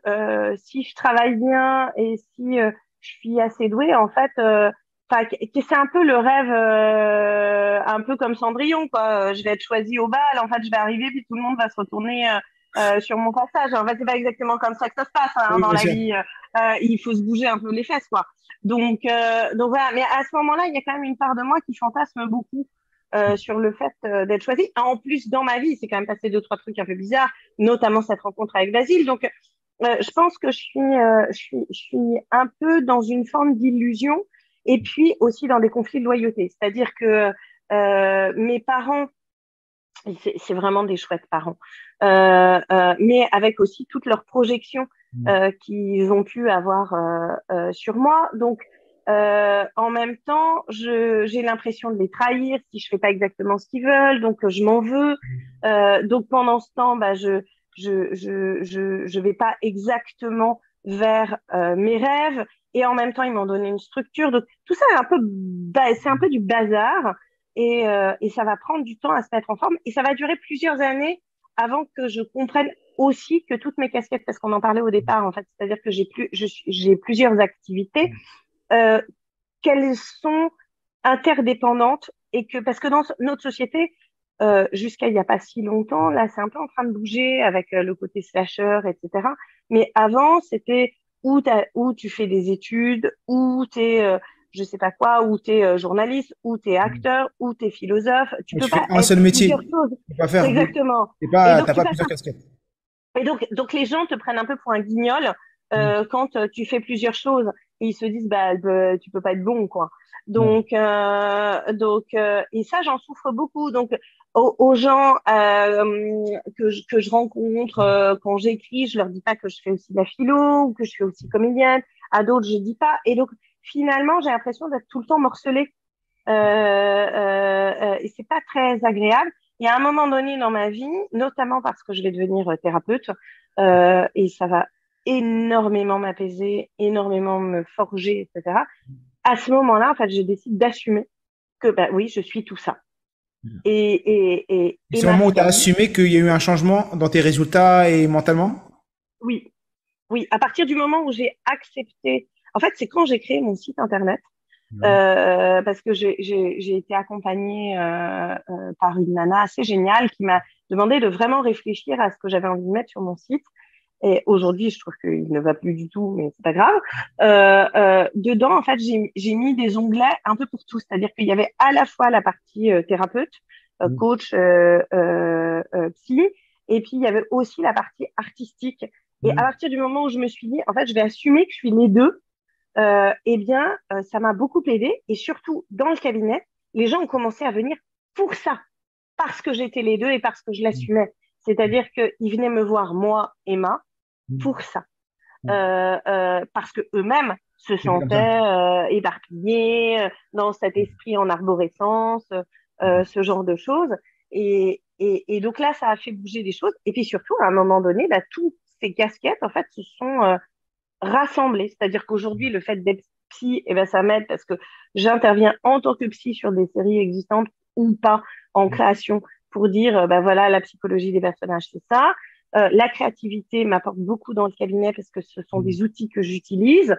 si je travaille bien et si je suis assez douée, en fait, c'est un peu le rêve, un peu comme Cendrillon, quoi. Je vais être choisie au bal, en fait, je vais arriver, puis tout le monde va se retourner sur mon passage. En fait, c'est pas exactement comme ça que ça se passe hein, Oui, dans bien la sûr. vie. Il faut se bouger un peu les fesses, quoi. Donc voilà, mais à ce moment-là, il y a quand même une part de moi qui fantasme beaucoup sur le fait d'être choisie. En plus, dans ma vie, c'est quand même passé deux, trois trucs un peu bizarres, notamment cette rencontre avec Basile. Donc, je pense que je suis un peu dans une forme d'illusion et puis aussi dans des conflits de loyauté. C'est-à-dire que mes parents, c'est vraiment des chouettes parents, mais avec aussi toutes leurs projections qu'ils ont pu avoir sur moi. Donc, en même temps, j'ai l'impression de les trahir si je fais pas exactement ce qu'ils veulent, donc je m'en veux. Donc pendant ce temps, bah, je vais pas exactement vers mes rêves, et en même temps, ils m'ont donné une structure. Donc tout ça est c'est un peu du bazar, et ça va prendre du temps à se mettre en forme, et ça va durer plusieurs années avant que je comprenne aussi que toutes mes casquettes, parce qu'on en parlait au départ, en fait, c'est-à-dire que j'ai plusieurs activités, euh, qu'elles sont interdépendantes, et que, parce que dans notre société, jusqu'à il n'y a pas si longtemps, là, c'est un peu en train de bouger avec le côté slasher, etc. Mais avant, c'était où tu fais des études, où tu es, je sais pas quoi, où tu es journaliste, où tu es acteur, où tu es philosophe. Tu Et peux tu fais pas un être seul plusieurs métier. choses. Tu peux pas faire deux. Exactement. T'es Et pas, donc, t'as tu pas vas plusieurs casquettes. et donc les gens te prennent un peu pour un guignol Mm. quand tu fais plusieurs choses, et ils se disent bah tu peux pas être bon, quoi. Ouais. Et ça, j'en souffre beaucoup. Donc aux gens que je rencontre quand j'écris, je leur dis pas que je fais aussi de la philo ou que je suis aussi comédienne. À d'autres, je dis pas. Et donc finalement, j'ai l'impression d'être tout le temps morcelée, et c'est pas très agréable. Il y a un moment donné dans ma vie, notamment parce que je vais devenir thérapeute, et ça va énormément m'apaiser, énormément me forger, etc. À ce moment-là, en fait, je décide d'assumer que, bah oui, je suis tout ça. Et Et c'est au ma moment où tu as famille, assumé qu'il y a eu un changement dans tes résultats et mentalement? oui, oui. À partir du moment où j'ai accepté, en fait, c'est quand j'ai créé mon site internet. Ouais. Parce que j'ai été accompagnée par une nana assez géniale qui m'a demandé de vraiment réfléchir à ce que j'avais envie de mettre sur mon site. Et aujourd'hui, je trouve qu'il ne va plus du tout, mais c'est pas grave. Dedans, en fait, j'ai mis des onglets un peu pour tout. C'est-à-dire qu'il y avait à la fois la partie thérapeute, Mm. coach, psy, et puis il y avait aussi la partie artistique. Et à Mm. partir du moment où je me suis dit, en fait, je vais assumer que je suis les deux, eh bien, ça m'a beaucoup aidé. Et surtout, dans le cabinet, les gens ont commencé à venir pour ça, parce que j'étais les deux et parce que je l'assumais. C'est-à-dire qu'ils venaient me voir, moi, Emma, Mm. pour ça. Mm. Parce que eux-mêmes se C'était comme ça. sentaient éparpillés dans cet esprit en arborescence, ce genre de choses. Et donc là, ça a fait bouger des choses. Et puis surtout, à un moment donné, bah, toutes ces casquettes, en fait, se sont rassemblées. C'est-à-dire qu'aujourd'hui, le fait d'être psy, eh ben, ça m'aide parce que j'interviens en tant que psy sur des séries existantes ou pas en création pour dire, ben voilà, la psychologie des personnages, c'est ça. La créativité m'apporte beaucoup dans le cabinet parce que ce sont Mm. des outils que j'utilise.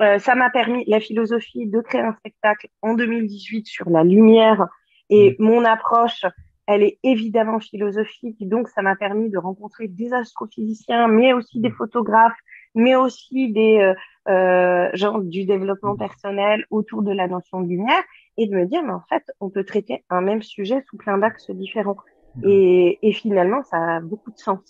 Ça m'a permis, la philosophie, de créer un spectacle en 2018 sur la lumière, Mm. et mon approche, elle est évidemment philosophique. Donc, ça m'a permis de rencontrer des astrophysiciens, mais aussi des photographes, mais aussi des gens du développement personnel autour de la notion de lumière, et de me dire, mais en fait, on peut traiter un même sujet sous plein d'axes différents. Et finalement, ça a beaucoup de sens.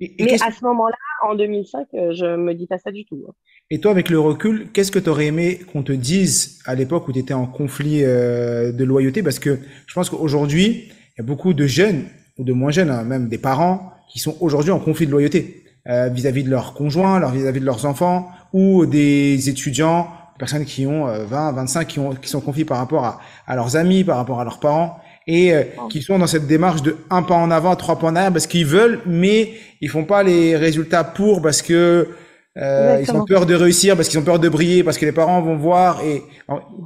Et Mais qu'est-ce à ce moment-là, en 2005, je me dis pas ça du tout, hein. Et toi, avec le recul, qu'est-ce que tu aurais aimé qu'on te dise à l'époque où tu étais en conflit de loyauté? Parce que je pense qu'aujourd'hui, il y a beaucoup de jeunes, ou de moins jeunes, hein, même des parents, qui sont aujourd'hui en conflit de loyauté vis-à-vis de leurs conjoints, vis-à-vis de leurs enfants, ou des étudiants, personnes qui ont 20, 25, qui sont confiés par rapport à leurs amis, par rapport à leurs parents, et qui sont dans cette démarche de un pas en avant, trois pas en arrière, parce qu'ils veulent, mais ils font pas les résultats parce que ils ont Exactement. peur de réussir, parce qu'ils ont peur de briller, parce que les parents vont voir. Et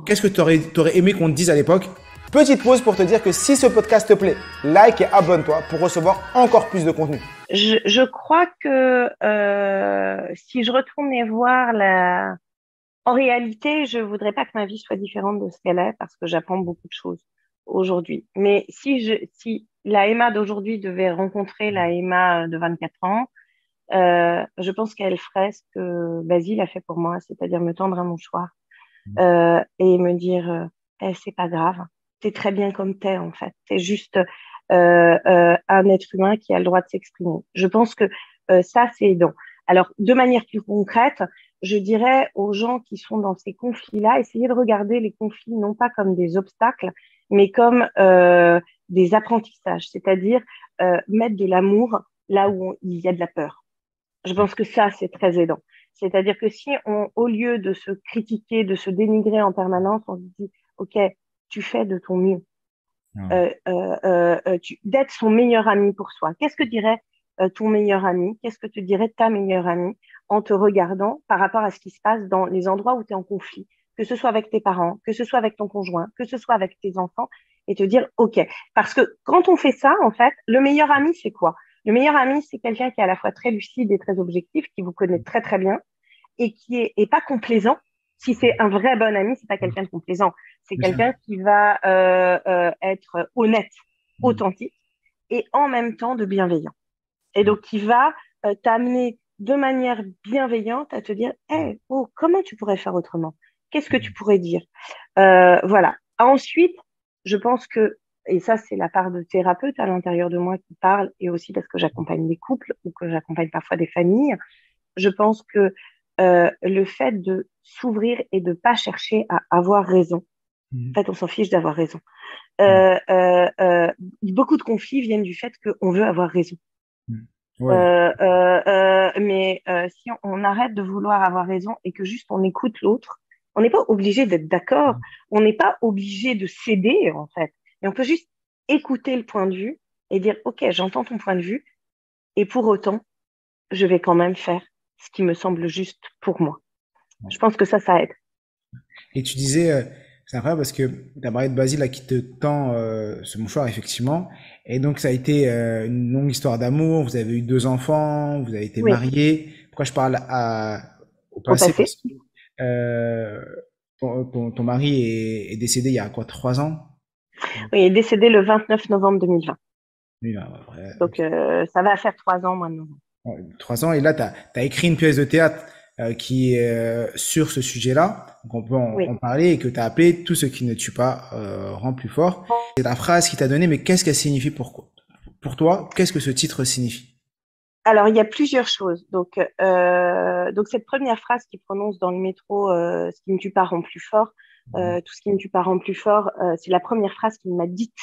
qu'est-ce que t'aurais aimé qu'on te dise à l'époque? Petite pause pour te dire que si ce podcast te plaît, like et abonne-toi pour recevoir encore plus de contenu. Je crois que si je retournais voir en réalité, je voudrais pas que ma vie soit différente de ce qu'elle est parce que j'apprends beaucoup de choses aujourd'hui. Mais si la Emma d'aujourd'hui devait rencontrer la Emma de 24 ans, je pense qu'elle ferait ce que Basile a fait pour moi, c'est-à-dire me tendre un mouchoir et me dire, eh, c'est pas grave, t'es très bien comme t'es en fait, t'es juste un être humain qui a le droit de s'exprimer. Je pense que ça, c'est aidant. Alors, de manière plus concrète, je dirais aux gens qui sont dans ces conflits-là, essayez de regarder les conflits non pas comme des obstacles, mais comme des apprentissages, c'est-à-dire mettre de l'amour là où il y a de la peur. Je pense que ça, c'est très aidant. C'est-à-dire que si au lieu de se critiquer, de se dénigrer en permanence, on se dit, OK, tu fais de ton mieux, Ouais. d'être son meilleur ami pour soi. Qu'est-ce que dirait ton meilleur ami? Qu'est-ce que te dirait ta meilleure amie en te regardant par rapport à ce qui se passe dans les endroits où tu es en conflit, que ce soit avec tes parents, que ce soit avec ton conjoint, que ce soit avec tes enfants, et te dire, OK. Parce que quand on fait ça, en fait, le meilleur ami, c'est quoi? Le meilleur ami, c'est quelqu'un qui est à la fois très lucide et très objectif, qui vous connaît très, très bien et qui est pas complaisant. Si c'est un vrai bon ami, c'est pas quelqu'un de complaisant. C'est C'est ça. quelqu'un qui va être honnête, Mm. authentique et en même temps de bienveillant. Et Mm. donc, qui va t'amener de manière bienveillante à te dire, hey, oh, comment tu pourrais faire autrement? Qu'est-ce que tu pourrais dire? Voilà. Ensuite, je pense que, et ça, c'est la part de thérapeute à l'intérieur de moi qui parle, et aussi parce que j'accompagne des couples ou que j'accompagne parfois des familles, je pense que le fait de s'ouvrir et de pas chercher à avoir raison. Mm. En fait, on s'en fiche d'avoir raison. Mm. Euh, euh, euh, Beaucoup de conflits viennent du fait qu'on veut avoir raison. Mm. Ouais. Mais si on arrête de vouloir avoir raison et que juste on écoute l'autre, on n'est pas obligé d'être d'accord, on n'est pas obligé de céder en fait. Mais on peut juste écouter le point de vue et dire, OK, j'entends ton point de vue et pour autant, je vais quand même faire ce qui me semble juste pour moi. Je pense que ça aide. Et tu disais, c'est incroyable parce que tu as parlé de Basile là, qui te tend ce mouchoir, effectivement. Et donc, ça a été une longue histoire d'amour. Vous avez eu 2 enfants, vous avez été Oui, mariés. Pourquoi je parle au au passé? passé. Parce que euh, ton mari est décédé il y a quoi, 3 ans? Oui, il est décédé le 29 novembre 2020. Oui, là, ouais, Donc, ça va faire 3 ans maintenant. ouais, 3 ans. Et là, tu as écrit une pièce de théâtre qui est sur ce sujet-là. Donc, on peut en Oui. parler et que tu as appelé Tout ce qui ne tue pas rend plus fort. C'est la phrase qui t'a donné, mais qu'est-ce qu'elle signifie pour toi? Qu'est-ce que ce titre signifie? Alors, il y a plusieurs choses. Donc cette première phrase qu'il prononce dans le métro, ce qui me tue pas rend plus fort, tout ce qui me tue pas rend plus fort, c'est la première phrase qu'il m'a dite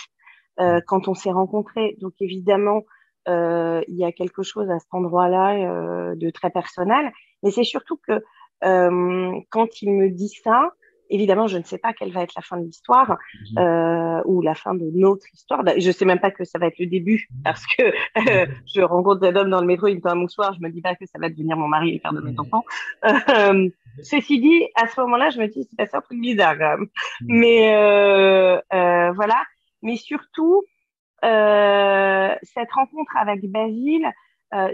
quand on s'est rencontrés. Donc, évidemment, il y a quelque chose à cet endroit-là de très personnel. Mais c'est surtout que quand il me dit ça, évidemment, je ne sais pas quelle va être la fin de l'histoire ou la fin de notre histoire. Je sais même pas que ça va être le début parce que je rencontre un homme dans le métro, il me fait un mouchoir, je me dis pas que ça va devenir mon mari et le père de mes enfants. Ceci dit, à ce moment-là, je me dis, c'est pas un truc bizarre quand même. Mais voilà. Mais surtout, cette rencontre avec Basile,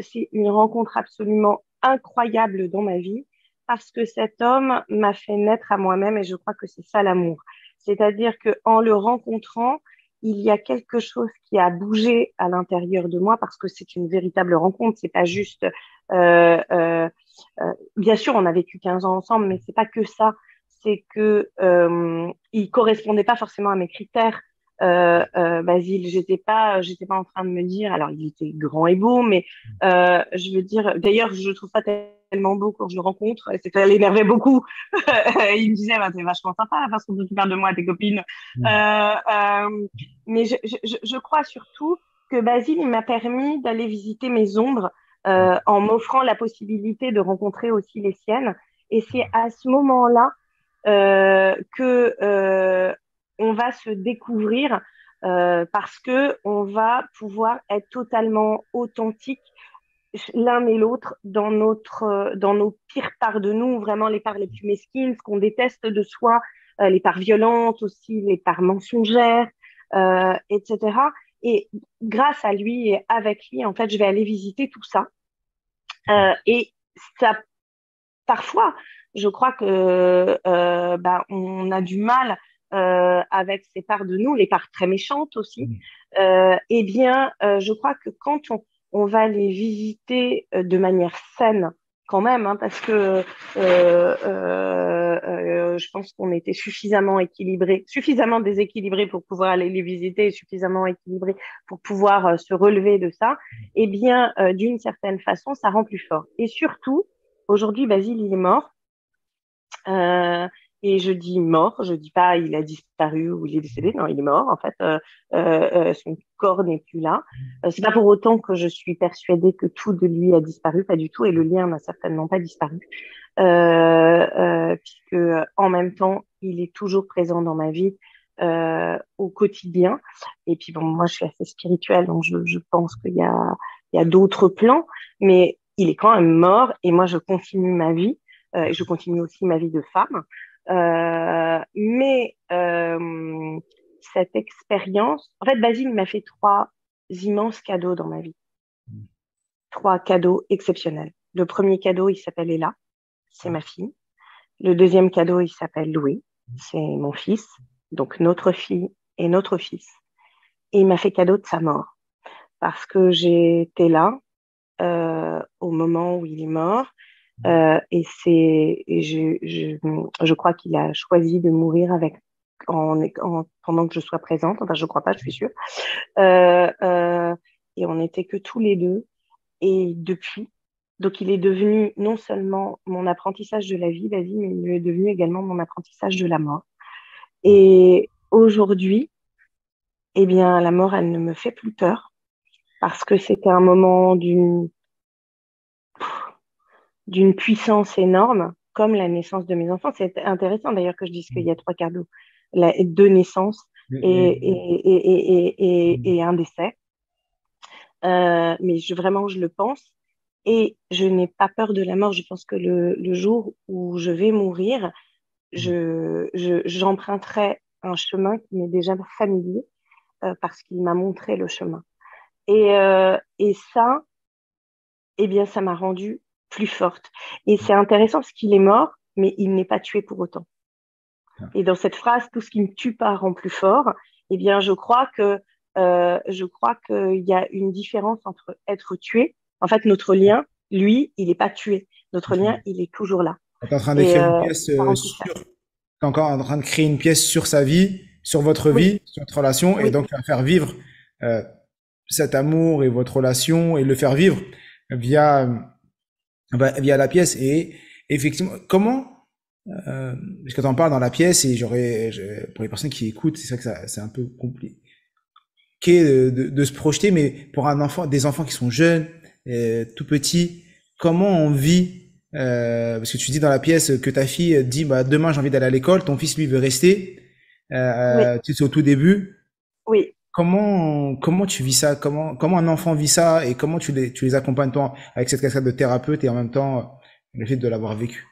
c'est une rencontre absolument incroyable dans ma vie parce que cet homme m'a fait naître à moi-même et je crois que c'est ça l'amour. C'est-à-dire que en le rencontrant, il y a quelque chose qui a bougé à l'intérieur de moi parce que c'est une véritable rencontre. C'est pas juste, bien sûr, on a vécu 15 ans ensemble, mais c'est pas que ça. C'est que il correspondait pas forcément à mes critères. Basile, j'étais pas en train de me dire, alors il était grand et beau, mais je veux dire, d'ailleurs, je le trouve pas tellement beau quand je le rencontre, ça l'énervait beaucoup. Il me disait, bah, t'es vachement sympa la façon dont tu parles de moi à tes copines. Mais je crois surtout que Basile, il m'a permis d'aller visiter mes ombres en m'offrant la possibilité de rencontrer aussi les siennes. Et c'est à ce moment-là que on va se découvrir parce que on va pouvoir être totalement authentique l'un et l'autre dans nos pires parts de nous, vraiment les parts les plus mesquines, ce qu'on déteste de soi, les parts violentes aussi, les parts mensongères, etc. Et grâce à lui et avec lui, en fait, je vais aller visiter tout ça. Et ça parfois, je crois que bah, on a du mal avec ces parts de nous, les parts très méchantes aussi. Eh bien, je crois que quand on va les visiter de manière saine, quand même, hein, parce que je pense qu'on était suffisamment équilibré, suffisamment déséquilibré pour pouvoir aller les visiter, et suffisamment équilibré pour pouvoir se relever de ça. Eh bien, d'une certaine façon, ça rend plus fort. Et surtout, aujourd'hui, Basile, il est mort. Euh, et je dis mort, je dis pas il a disparu ou il est décédé, non, il est mort en fait. Son corps n'est plus là. C'est pas pour autant que je suis persuadée que tout de lui a disparu, pas du tout, et le lien n'a certainement pas disparu, puisque en même temps, il est toujours présent dans ma vie au quotidien. Et puis bon, moi, je suis assez spirituelle, donc je pense il y a d'autres plans, mais il est quand même mort, et moi, je continue ma vie, et je continue aussi ma vie de femme. Mais cette expérience, en fait, Basile m'a fait trois immenses cadeaux dans ma vie. Trois cadeaux exceptionnels. Le premier cadeau, il s'appelle Ella, c'est ma fille. Le deuxième cadeau, il s'appelle Louis, c'est mon fils, donc notre fille et notre fils. Et il m'a fait cadeau de sa mort, parce que j'étais là au moment où il est mort. Je crois qu'il a choisi de mourir pendant que je sois présente. Enfin, je crois pas, je suis sûre. Et on n'était que tous les deux. Et depuis, donc il est devenu non seulement mon apprentissage de la vie, mais il est devenu également mon apprentissage de la mort. Et aujourd'hui, eh bien, la mort, elle ne me fait plus peur, parce que c'était un moment d'une puissance énorme, comme la naissance de mes enfants. C'est intéressant d'ailleurs que je dise qu'il y a trois cadeaux, deux naissances et un décès. Mais vraiment, je le pense. Et je n'ai pas peur de la mort. Je pense que le jour où je vais mourir, j'emprunterai un chemin qui m'est déjà familier, parce qu'il m'a montré le chemin. Et ça, eh bien, ça m'a rendue plus forte. Et c'est intéressant parce qu'il est mort, mais il n'est pas tué pour autant. Et dans cette phrase, tout ce qui me tue pas rend plus fort, eh bien, je crois qu'il y a une différence entre être tué. En fait, notre lien, lui, il n'est pas tué. Notre lien, il est toujours là. Tu es en train Et d'écrire une pièce ça rend plus fort. t'es encore en train de créer une pièce sur sa vie, sur votre Oui, vie, sur votre relation, et oui, donc tu vas faire vivre euh, cet amour et votre relation et le faire vivre via, via la pièce. Et effectivement, comment, parce que tu en parles dans la pièce, et pour les personnes qui écoutent, c'est ça que c'est un peu compliqué de se projeter, mais pour un enfant, des enfants qui sont jeunes, tout petits, comment on vit, parce que tu dis dans la pièce que ta fille dit, bah, demain j'ai envie d'aller à l'école, ton fils lui veut rester, oui, tu sais, c'est au tout début. oui. Comment tu vis ça? Comment un enfant vit ça, et comment tu les accompagnes toi avec cette casquette de thérapeute et en même temps le fait de l'avoir vécu?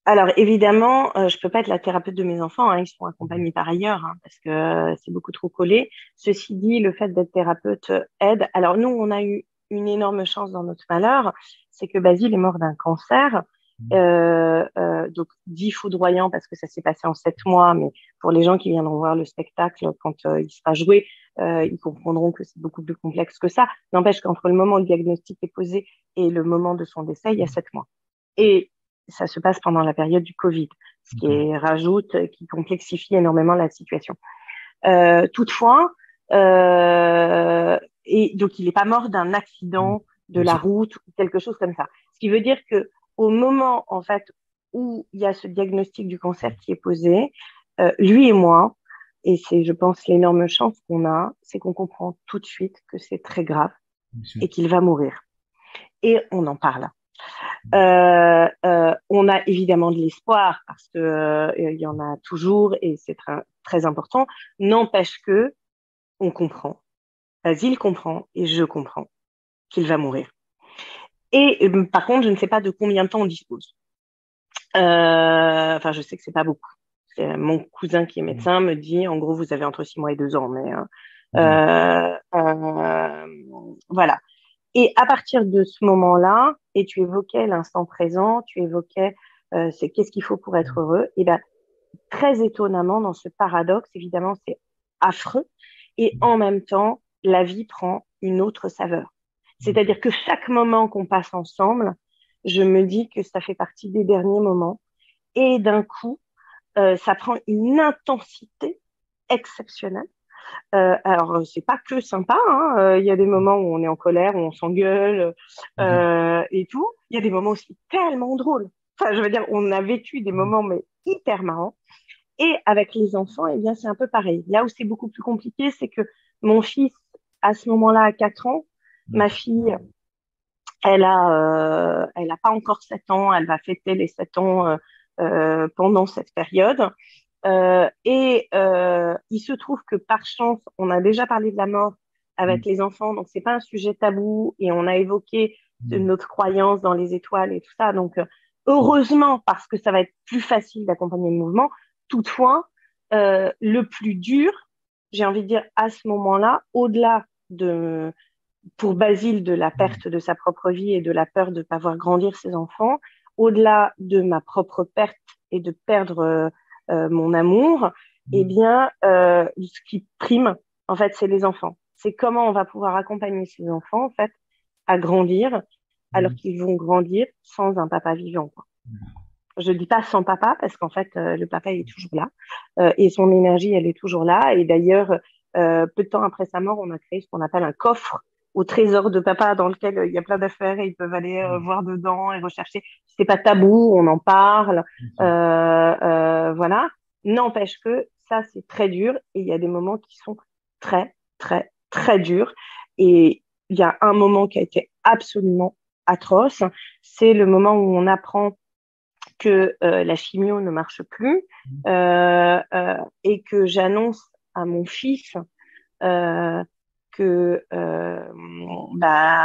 Alors évidemment, je peux pas être la thérapeute de mes enfants, hein, ils sont accompagnés par ailleurs, hein, parce que c'est beaucoup trop collé. Ceci dit, le fait d'être thérapeute aide. Alors nous, on a eu une énorme chance dans notre malheur, c'est que Basile est mort d'un cancer, donc dit foudroyant parce que ça s'est passé en 7 mois, mais pour les gens qui viendront voir le spectacle quand il sera joué, ils comprendront que c'est beaucoup plus complexe que ça. N'empêche qu'entre le moment où le diagnostic est posé et le moment de son décès, il y a 7 mois. Et ça se passe pendant la période du Covid, ce qui complexifie énormément la situation. Toutefois, et donc il n'est pas mort d'un accident de Bien la sûr. route ou quelque chose comme ça. Ce qui veut dire que au moment en fait où il y a ce diagnostic du cancer qui est posé, lui et moi, et c'est je pense l'énorme chance qu'on a, c'est qu'on comprend tout de suite que c'est très grave Bien sûr. et qu'il va mourir. Et on en parle. On a évidemment de l'espoir parce que il y en a toujours et c'est très, très important. N'empêche que on comprend, Basile comprend et je comprends qu'il va mourir. Et par contre, je ne sais pas de combien de temps on dispose. Enfin, je sais que c'est pas beaucoup. C'est mon cousin qui est médecin me dit, en gros, vous avez entre 6 mois et 2 ans, mais voilà. Et à partir de ce moment-là, et tu évoquais l'instant présent, tu évoquais c'est qu'est-ce qu'il faut pour être heureux, et ben très étonnamment dans ce paradoxe, évidemment c'est affreux, et en même temps la vie prend une autre saveur. C'est-à-dire que chaque moment qu'on passe ensemble, je me dis que ça fait partie des derniers moments, et d'un coup ça prend une intensité exceptionnelle. Alors, c'est pas que sympa, hein. Il y a des moments où on est en colère, où on s'engueule et tout. Il y a des moments aussi tellement drôles. Enfin, je veux dire, on a vécu des moments mais hyper marrants. Et avec les enfants, eh bien, c'est un peu pareil. Là où c'est beaucoup plus compliqué, c'est que mon fils à ce moment-là, à 4 ans, ma fille, elle a pas encore 7 ans, elle va fêter les 7 ans pendant cette période. Il se trouve que par chance, on a déjà parlé de la mort avec les enfants, donc c'est pas un sujet tabou et on a évoqué notre croyance dans les étoiles et tout ça. Donc heureusement, parce que ça va être plus facile d'accompagner le mouvement. Toutefois, le plus dur, j'ai envie de dire à ce moment-là, au-delà de pour Basile de la perte de sa propre vie et de la peur de ne pas voir grandir ses enfants, au-delà de ma propre perte et de perdre mon amour, eh bien, ce qui prime, en fait, c'est les enfants. C'est comment on va pouvoir accompagner ces enfants, en fait, à grandir, alors qu'ils vont grandir sans un papa vivant, quoi. Je dis pas sans papa parce qu'en fait le papa il est toujours là et son énergie elle est toujours là et d'ailleurs peu de temps après sa mort on a créé ce qu'on appelle un coffre au trésor de papa dans lequel il y a plein d'affaires et ils peuvent aller voir dedans et rechercher. C'est pas tabou, on en parle, voilà. N'empêche que ça c'est très dur et il y a des moments qui sont très très très durs et il y a un moment qui a été absolument atroce, c'est le moment où on apprend que la chimio ne marche plus et que j'annonce à mon fils que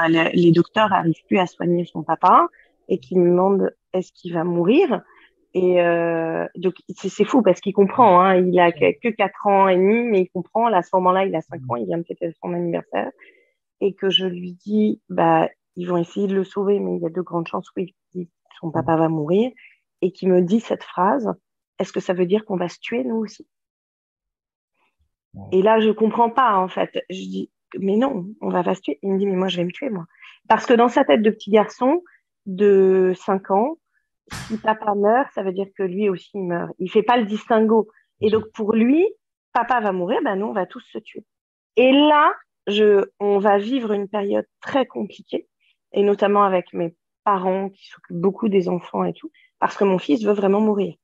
les docteurs n'arrivent plus à soigner son papa et qu'ils me demandent est-ce qu'il va mourir. Et donc c'est fou parce qu'il comprend, hein, il a que 4 ans et demi, mais il comprend. Là, à ce moment-là, il a 5 ans, il vient de fêter son anniversaire. Et que je lui dis, bah, ils vont essayer de le sauver, mais il y a de grandes chances, oui, son papa va mourir. Et qui me dit cette phrase, est-ce que ça veut dire qu'on va se tuer nous aussi? Et là, je comprends pas, en fait. Je dis, mais non, on va pas se tuer. Il me dit, mais moi, je vais me tuer, moi. Parce que dans sa tête de petit garçon de 5 ans, si papa meurt, ça veut dire que lui aussi, il meurt. Il fait pas le distinguo. Et donc, pour lui, papa va mourir, ben nous, on va tous se tuer. Et là, on va vivre une période très compliquée, et notamment avec mes parents qui s'occupent beaucoup des enfants et tout, parce que mon fils veut vraiment mourir.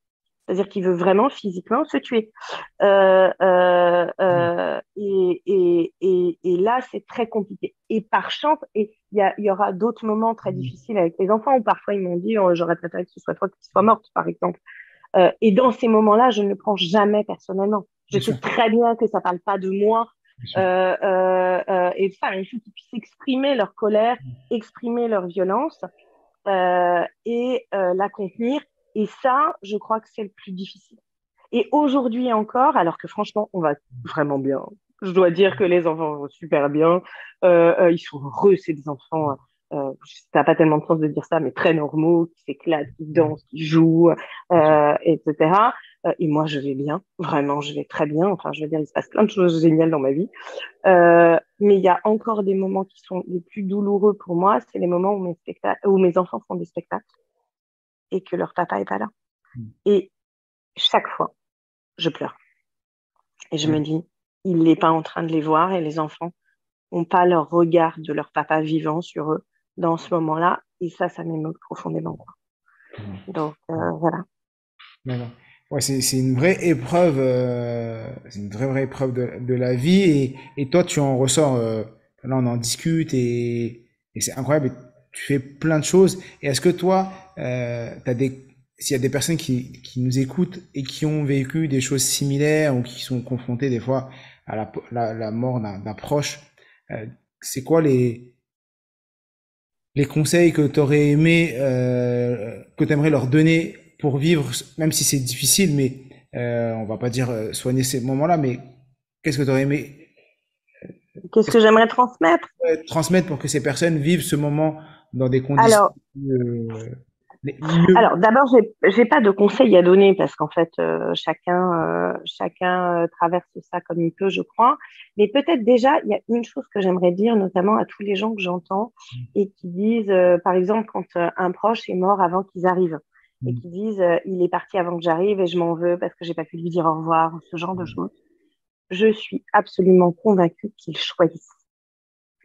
C'est-à-dire qu'il veut vraiment physiquement se tuer. Et là, c'est très compliqué. Et par chance, et il y aura d'autres moments très difficiles avec les enfants où parfois ils m'ont dit j'aurais préféré que ce soit toi qui sois morte, par exemple. Et dans ces moments-là, je ne le prends jamais personnellement. Je sais très bien que ça parle pas de moi. Et ça, il faut qu'ils puissent exprimer leur colère, exprimer leur violence et la contenir. Et ça, je crois que c'est le plus difficile. Et aujourd'hui encore, alors que franchement, on va vraiment bien. Je dois dire que les enfants vont super bien. Ils sont heureux, c'est des enfants. Ça n'a pas tellement de sens de dire ça, mais très normaux, qui s'éclatent, qui dansent, qui jouent, etc. Et moi, je vais bien. Vraiment, je vais très bien. Enfin, je veux dire, il se passe plein de choses géniales dans ma vie. Mais il y a encore des moments qui sont les plus douloureux pour moi. C'est les moments où mes enfants font des spectacles et que leur papa est pas là. Et chaque fois, je pleure. Et je me dis, il n'est pas en train de les voir et les enfants n'ont pas leur regard de leur papa vivant sur eux dans ce moment-là. Et ça m'émeut profondément, quoi. Donc, voilà. D'accord. Ouais, c'est une vraie épreuve, c'est une vraie épreuve de la vie et toi tu en ressors, là on en discute et c'est incroyable et tu fais plein de choses. Et est-ce que toi, s'il y a des personnes qui nous écoutent et qui ont vécu des choses similaires ou qui sont confrontées des fois à la mort d'un proche, c'est quoi les conseils que tu aurais aimé, que tu aimerais leur donner pour vivre, même si c'est difficile, mais on va pas dire soigner ces moments-là, mais qu'est-ce que tu aurais aimé Qu'est-ce que j'aimerais transmettre? transmettre pour que ces personnes vivent ce moment dans des conditions Alors, euh, mieux? Alors, d'abord, j'ai pas de conseils à donner parce qu'en fait, chacun traverse ça comme il peut, je crois. Mais peut-être déjà, il y a une chose que j'aimerais dire, notamment à tous les gens que j'entends et qui disent, par exemple, quand un proche est mort avant qu'ils arrivent et qui disent, il est parti avant que j'arrive et je m'en veux parce que j'ai pas pu lui dire au revoir, ce genre de choses. Je suis absolument convaincue qu'ils choisissent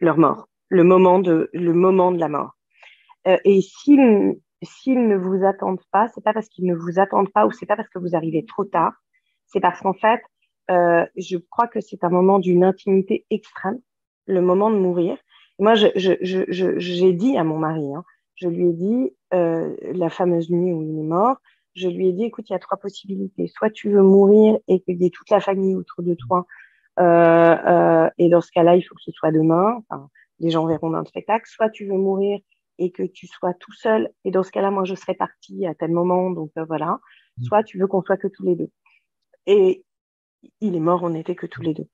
leur mort, le moment de la mort. Et s'ils ne vous attendent pas, c'est pas parce qu'ils ne vous attendent pas ou c'est pas parce que vous arrivez trop tard. C'est parce qu'en fait, je crois que c'est un moment d'une intimité extrême le moment de mourir. Et moi, j'ai dit à mon mari, hein, je lui ai dit, la fameuse nuit où il est mort, je lui ai dit, écoute, il y a trois possibilités. Soit tu veux mourir et qu'il y ait toute la famille autour de toi, et dans ce cas-là, il faut que ce soit demain. Enfin, les gens verront dans le spectacle. Soit tu veux mourir et que tu sois tout seul, et dans ce cas-là, moi, je serai partie à tel moment, donc voilà. Soit tu veux qu'on soit que tous les deux. Et il est mort, on n'était que tous les deux.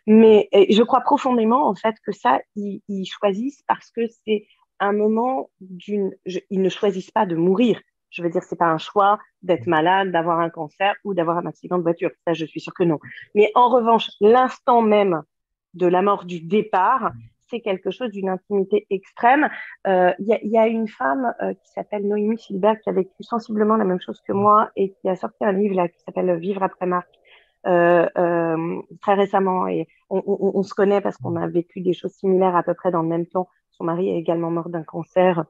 Mais je crois profondément, en fait, que ça, ils choisissent parce que c'est un moment ils ne choisissent pas de mourir. Je veux dire, c'est pas un choix d'être malade, d'avoir un cancer ou d'avoir un accident de voiture. Ça, je suis sûre que non. Mais en revanche, l'instant même de la mort du départ, c'est quelque chose d'une intimité extrême. Y a une femme qui s'appelle Noémie Silbert qui a vécu sensiblement la même chose que moi et qui a sorti un livre là, qui s'appelle Vivre après Marc très récemment. Et on se connaît parce qu'on a vécu des choses similaires à peu près dans le même temps. Son mari est également mort d'un cancer,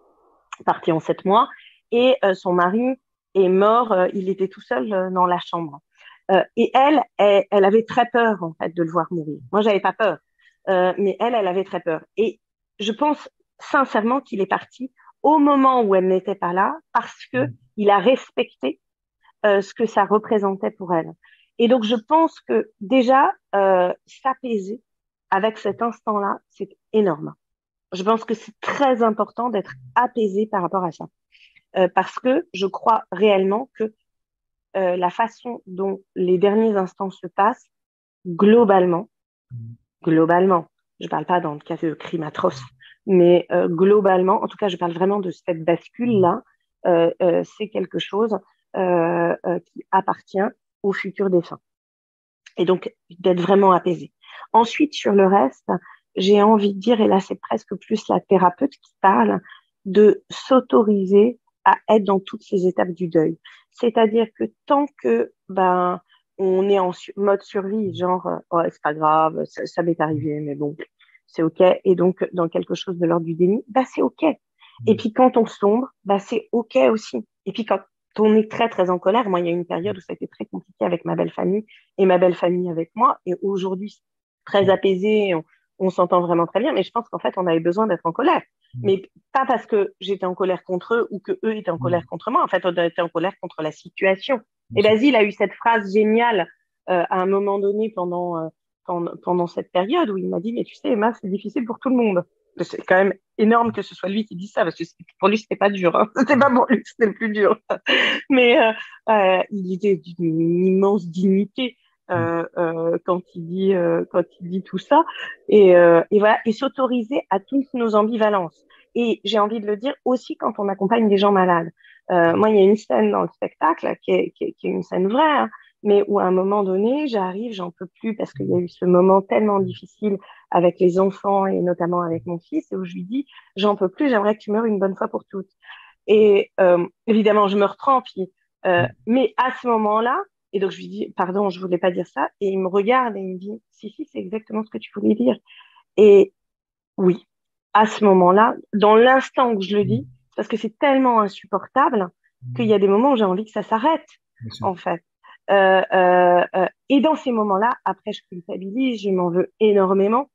parti en 7 mois. Et son mari est mort, il était tout seul dans la chambre. Et elle avait très peur en fait de le voir mourir. Moi, j'avais pas peur, mais elle avait très peur. Et je pense sincèrement qu'il est parti au moment où elle n'était pas là parce que il a respecté ce que ça représentait pour elle. Et donc, je pense que déjà, s'apaiser avec cet instant-là, c'est énorme. Je pense que c'est très important d'être apaisé par rapport à ça. Parce que je crois réellement que la façon dont les derniers instants se passent, globalement, globalement, je ne parle pas dans le cas de crimes atroces, mais globalement, en tout cas, je parle vraiment de cette bascule-là, c'est quelque chose qui appartient au futur défunt. Et donc, d'être vraiment apaisé. Ensuite, sur le reste, j'ai envie de dire, et là, c'est presque plus la thérapeute qui parle, de s'autoriser à être dans toutes ces étapes du deuil. C'est-à-dire que tant que on est en mode survie, genre, oh, c'est pas grave, ça m'est arrivé, mais bon, c'est OK. Et donc, dans quelque chose de l'ordre du déni, c'est OK. Et puis, quand on sombre, c'est OK aussi. Et puis, quand on est très, très en colère, moi, il y a une période où ça a été très compliqué avec ma belle famille et ma belle famille avec moi. Et aujourd'hui, très apaisé, on s'entend vraiment très bien. Mais je pense qu'en fait, on avait besoin d'être en colère. Mais pas parce que j'étais en colère contre eux ou que eux étaient en colère contre moi. En fait, on était en colère contre la situation. Et Basile a eu cette phrase géniale à un moment donné pendant cette période où il m'a dit, mais tu sais, Emma, c'est difficile pour tout le monde. C'est quand même énorme que ce soit lui qui dise ça, parce que pour lui, c'était pas dur. Hein. C'était pas pour lui, c'était le plus dur. Mais il était d'une immense dignité quand il dit tout ça. Et voilà, et s'autoriser à toutes nos ambivalences. Et j'ai envie de le dire aussi quand on accompagne des gens malades. Moi, il y a une scène dans le spectacle qui est une scène vraie, hein, mais où à un moment donné, j'arrive, j'en peux plus parce qu'il y a eu ce moment tellement difficile avec les enfants et notamment avec mon fils, et où je lui dis, j'en peux plus, j'aimerais que tu meurs une bonne fois pour toutes. Et évidemment, je me reprends, puis, mais à ce moment-là, et donc je lui dis, pardon, je voulais pas dire ça, et il me regarde et il me dit, si, c'est exactement ce que tu voulais dire. Et oui, à ce moment-là, dans l'instant où je le dis, parce que c'est tellement insupportable qu'il y a des moments où j'ai envie que ça s'arrête, en fait. Et dans ces moments-là, après, je culpabilise, je m'en veux énormément.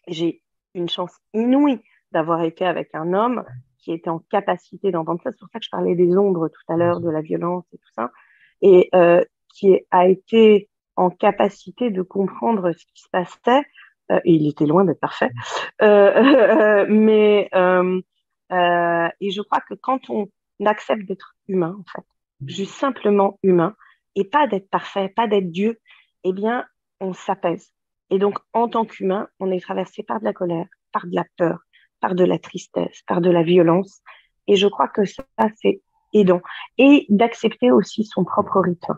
J'ai une chance inouïe d'avoir été avec un homme qui était en capacité d'entendre ça. C'est pour ça que je parlais des ombres tout à l'heure, de la violence et tout ça. Et a été en capacité de comprendre ce qui se passait. Et il était loin d'être parfait. Et je crois que quand on accepte d'être humain, en fait, juste simplement humain, et pas d'être parfait, pas d'être Dieu, eh bien, on s'apaise. Et donc, en tant qu'humain, on est traversé par de la colère, par de la peur, par de la tristesse, par de la violence. Et je crois que ça, c'est aidant. Et d'accepter aussi son propre rythme.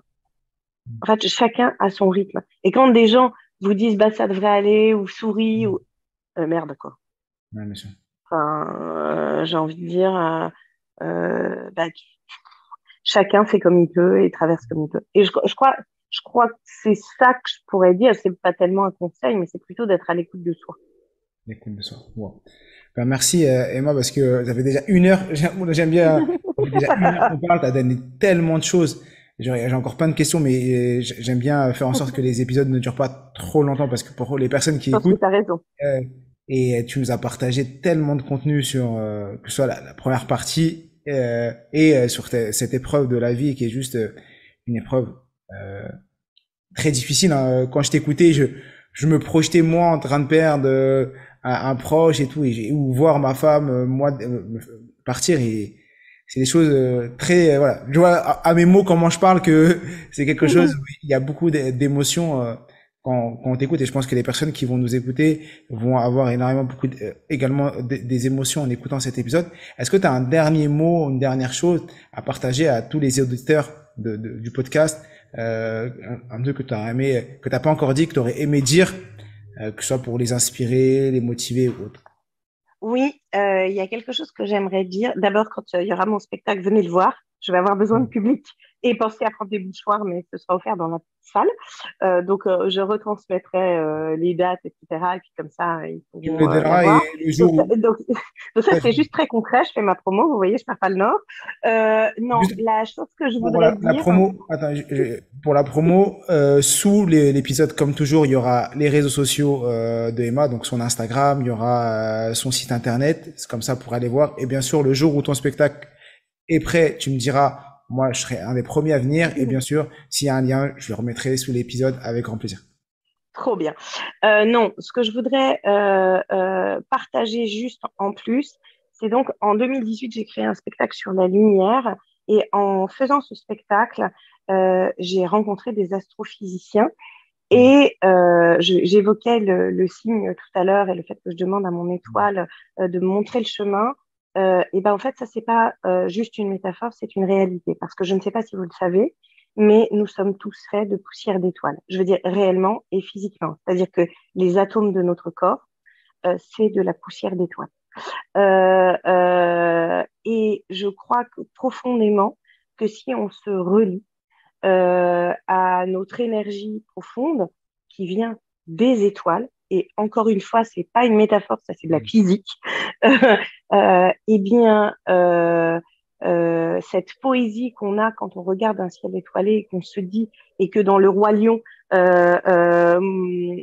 En fait, chacun a son rythme. Et quand des gens vous disent, ça devrait aller, ou souris, ou merde, quoi. Ouais, bien sûr. Enfin, j'ai envie de dire, chacun fait comme il peut et traverse comme il peut. Et je crois que c'est ça que je pourrais dire. C'est pas tellement un conseil, mais c'est plutôt d'être à l'écoute de soi. L'écoute de soi. Wow. Merci Emma parce que ça fait déjà 1 heure. J'aime bien. Ça fait déjà 1 heure qu'on parle. T'as donné tellement de choses. J'ai encore plein de questions, mais j'aime bien faire en sorte que les épisodes ne durent pas trop longtemps parce que pour les personnes qui Je pense que écoutent, tu as raison. Et tu nous as partagé tellement de contenu sur que ce soit la première partie sur cette épreuve de la vie qui est juste une épreuve euh, très difficile, hein. Quand je t'écoutais, je me projetais moi en train de perdre un proche et tout, ou voir ma femme, partir, et c'est des choses très, voilà. Je vois à mes mots comment je parle que c'est quelque chose où il y a beaucoup d'émotions quand on t'écoute, et je pense que les personnes qui vont nous écouter vont avoir énormément également des émotions en écoutant cet épisode. Est-ce que tu as un dernier mot, une dernière chose à partager à tous les auditeurs du podcast, un truc que tu as aimé, que t'as pas encore dit, que tu aurais aimé dire, que ce soit pour les inspirer, les motiver ou autre? Oui, il y a quelque chose que j'aimerais dire. D'abord, quand il y aura mon spectacle, venez le voir. Je vais avoir besoin de public et pensez à prendre des mouchoirs, mais ce sera offert dans la petite salle. Donc, je retransmettrai les dates, etc. Et puis comme ça, ils Tu me le pourront la donneras, et voir. le Donc, jour ça, où, donc ça, c'est juste très concret. Je fais ma promo. Vous voyez, je pars pas le nord. Non, juste la chose que je pour voudrais la dire, promo, attends, pour la promo, sous l'épisode, comme toujours, il y aura les réseaux sociaux de Emma, donc son Instagram, il y aura son site internet, c'est comme ça pour aller voir. Et bien sûr, le jour où ton spectacle est prêt, tu me diras, moi, je serai un des premiers à venir. Et bien sûr, s'il y a un lien, je le remettrai sous l'épisode avec grand plaisir. trop bien. Non, ce que je voudrais partager juste en plus, c'est donc en 2018, j'ai créé un spectacle sur la lumière et en faisant ce spectacle, j'ai rencontré des astrophysiciens et j'évoquais le signe tout à l'heure et le fait que je demande à mon étoile de me montrer le chemin. Et ben en fait, ça, c'est pas juste une métaphore, c'est une réalité. Parce que je ne sais pas si vous le savez, mais nous sommes tous faits de poussière d'étoiles. Je veux dire réellement et physiquement. C'est-à-dire que les atomes de notre corps, c'est de la poussière d'étoiles. Et je crois que profondément que si on se relie à notre énergie profonde qui vient des étoiles, et encore une fois, c'est pas une métaphore, ça c'est de la physique, eh bien, cette poésie qu'on a quand on regarde un ciel étoilé et qu'on se dit, et que dans Le Roi Lion,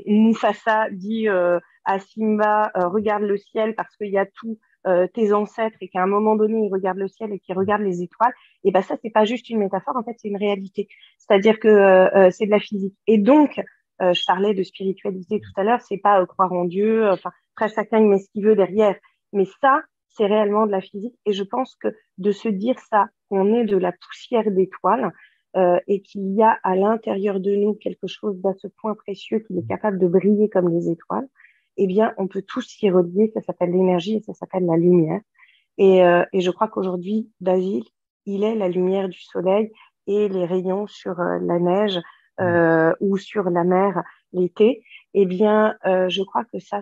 Mufasa dit à Simba, regarde le ciel parce qu'il y a tout tes ancêtres et qu'à un moment donné, ils regardent le ciel et qu'ils regardent les étoiles, et ben ça, c'est pas juste une métaphore, en fait, c'est une réalité. C'est-à-dire que c'est de la physique. Et donc, je parlais de spiritualité tout à l'heure, c'est pas croire en Dieu, enfin, après, chacun il met ce qu'il veut derrière. Mais ça, c'est réellement de la physique. Et je pense que de se dire ça, qu'on est de la poussière d'étoiles et qu'il y a à l'intérieur de nous quelque chose d'à ce point précieux qu'il est capable de briller comme les étoiles, eh bien, on peut tous s'y relier. Ça s'appelle l'énergie et ça s'appelle la lumière. Et je crois qu'aujourd'hui, Basile, il est la lumière du soleil et les rayons sur la neige ou sur la mer l'été. Eh bien, je crois que ça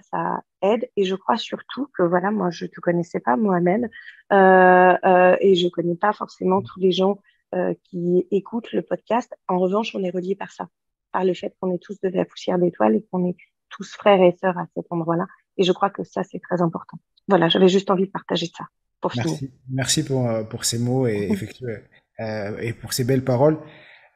aide. Et je crois surtout que, voilà, moi, je te connaissais pas, Mohamed, et je connais pas forcément tous les gens qui écoutent le podcast. En revanche, on est reliés par ça, par le fait qu'on est tous de la poussière d'étoiles et qu'on est tous frères et sœurs à cet endroit-là. Et je crois que ça, c'est très important. Voilà, j'avais juste envie de partager ça pour finir. Merci pour ces mots et effectivement, et pour ces belles paroles.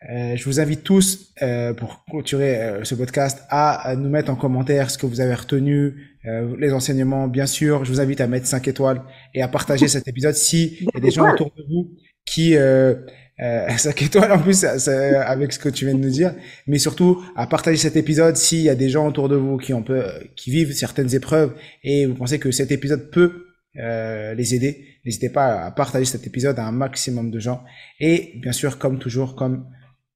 Je vous invite tous, pour clôturer ce podcast, à nous mettre en commentaire ce que vous avez retenu, les enseignements, bien sûr. Je vous invite à mettre 5 étoiles et à partager cet épisode si il y a des gens autour de vous qui 5 étoiles en plus avec ce que tu viens de nous dire, mais surtout à partager cet épisode s'il y a des gens autour de vous qui vivent certaines épreuves et vous pensez que cet épisode peut les aider. N'hésitez pas à partager cet épisode à un maximum de gens. Et bien sûr, comme toujours, comme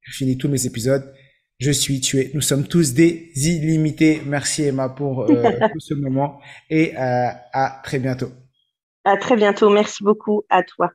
je finis tous mes épisodes, je suis tué. Nous sommes tous des illimités. Merci Emma pour tout ce moment et à très bientôt. À très bientôt. Merci beaucoup à toi.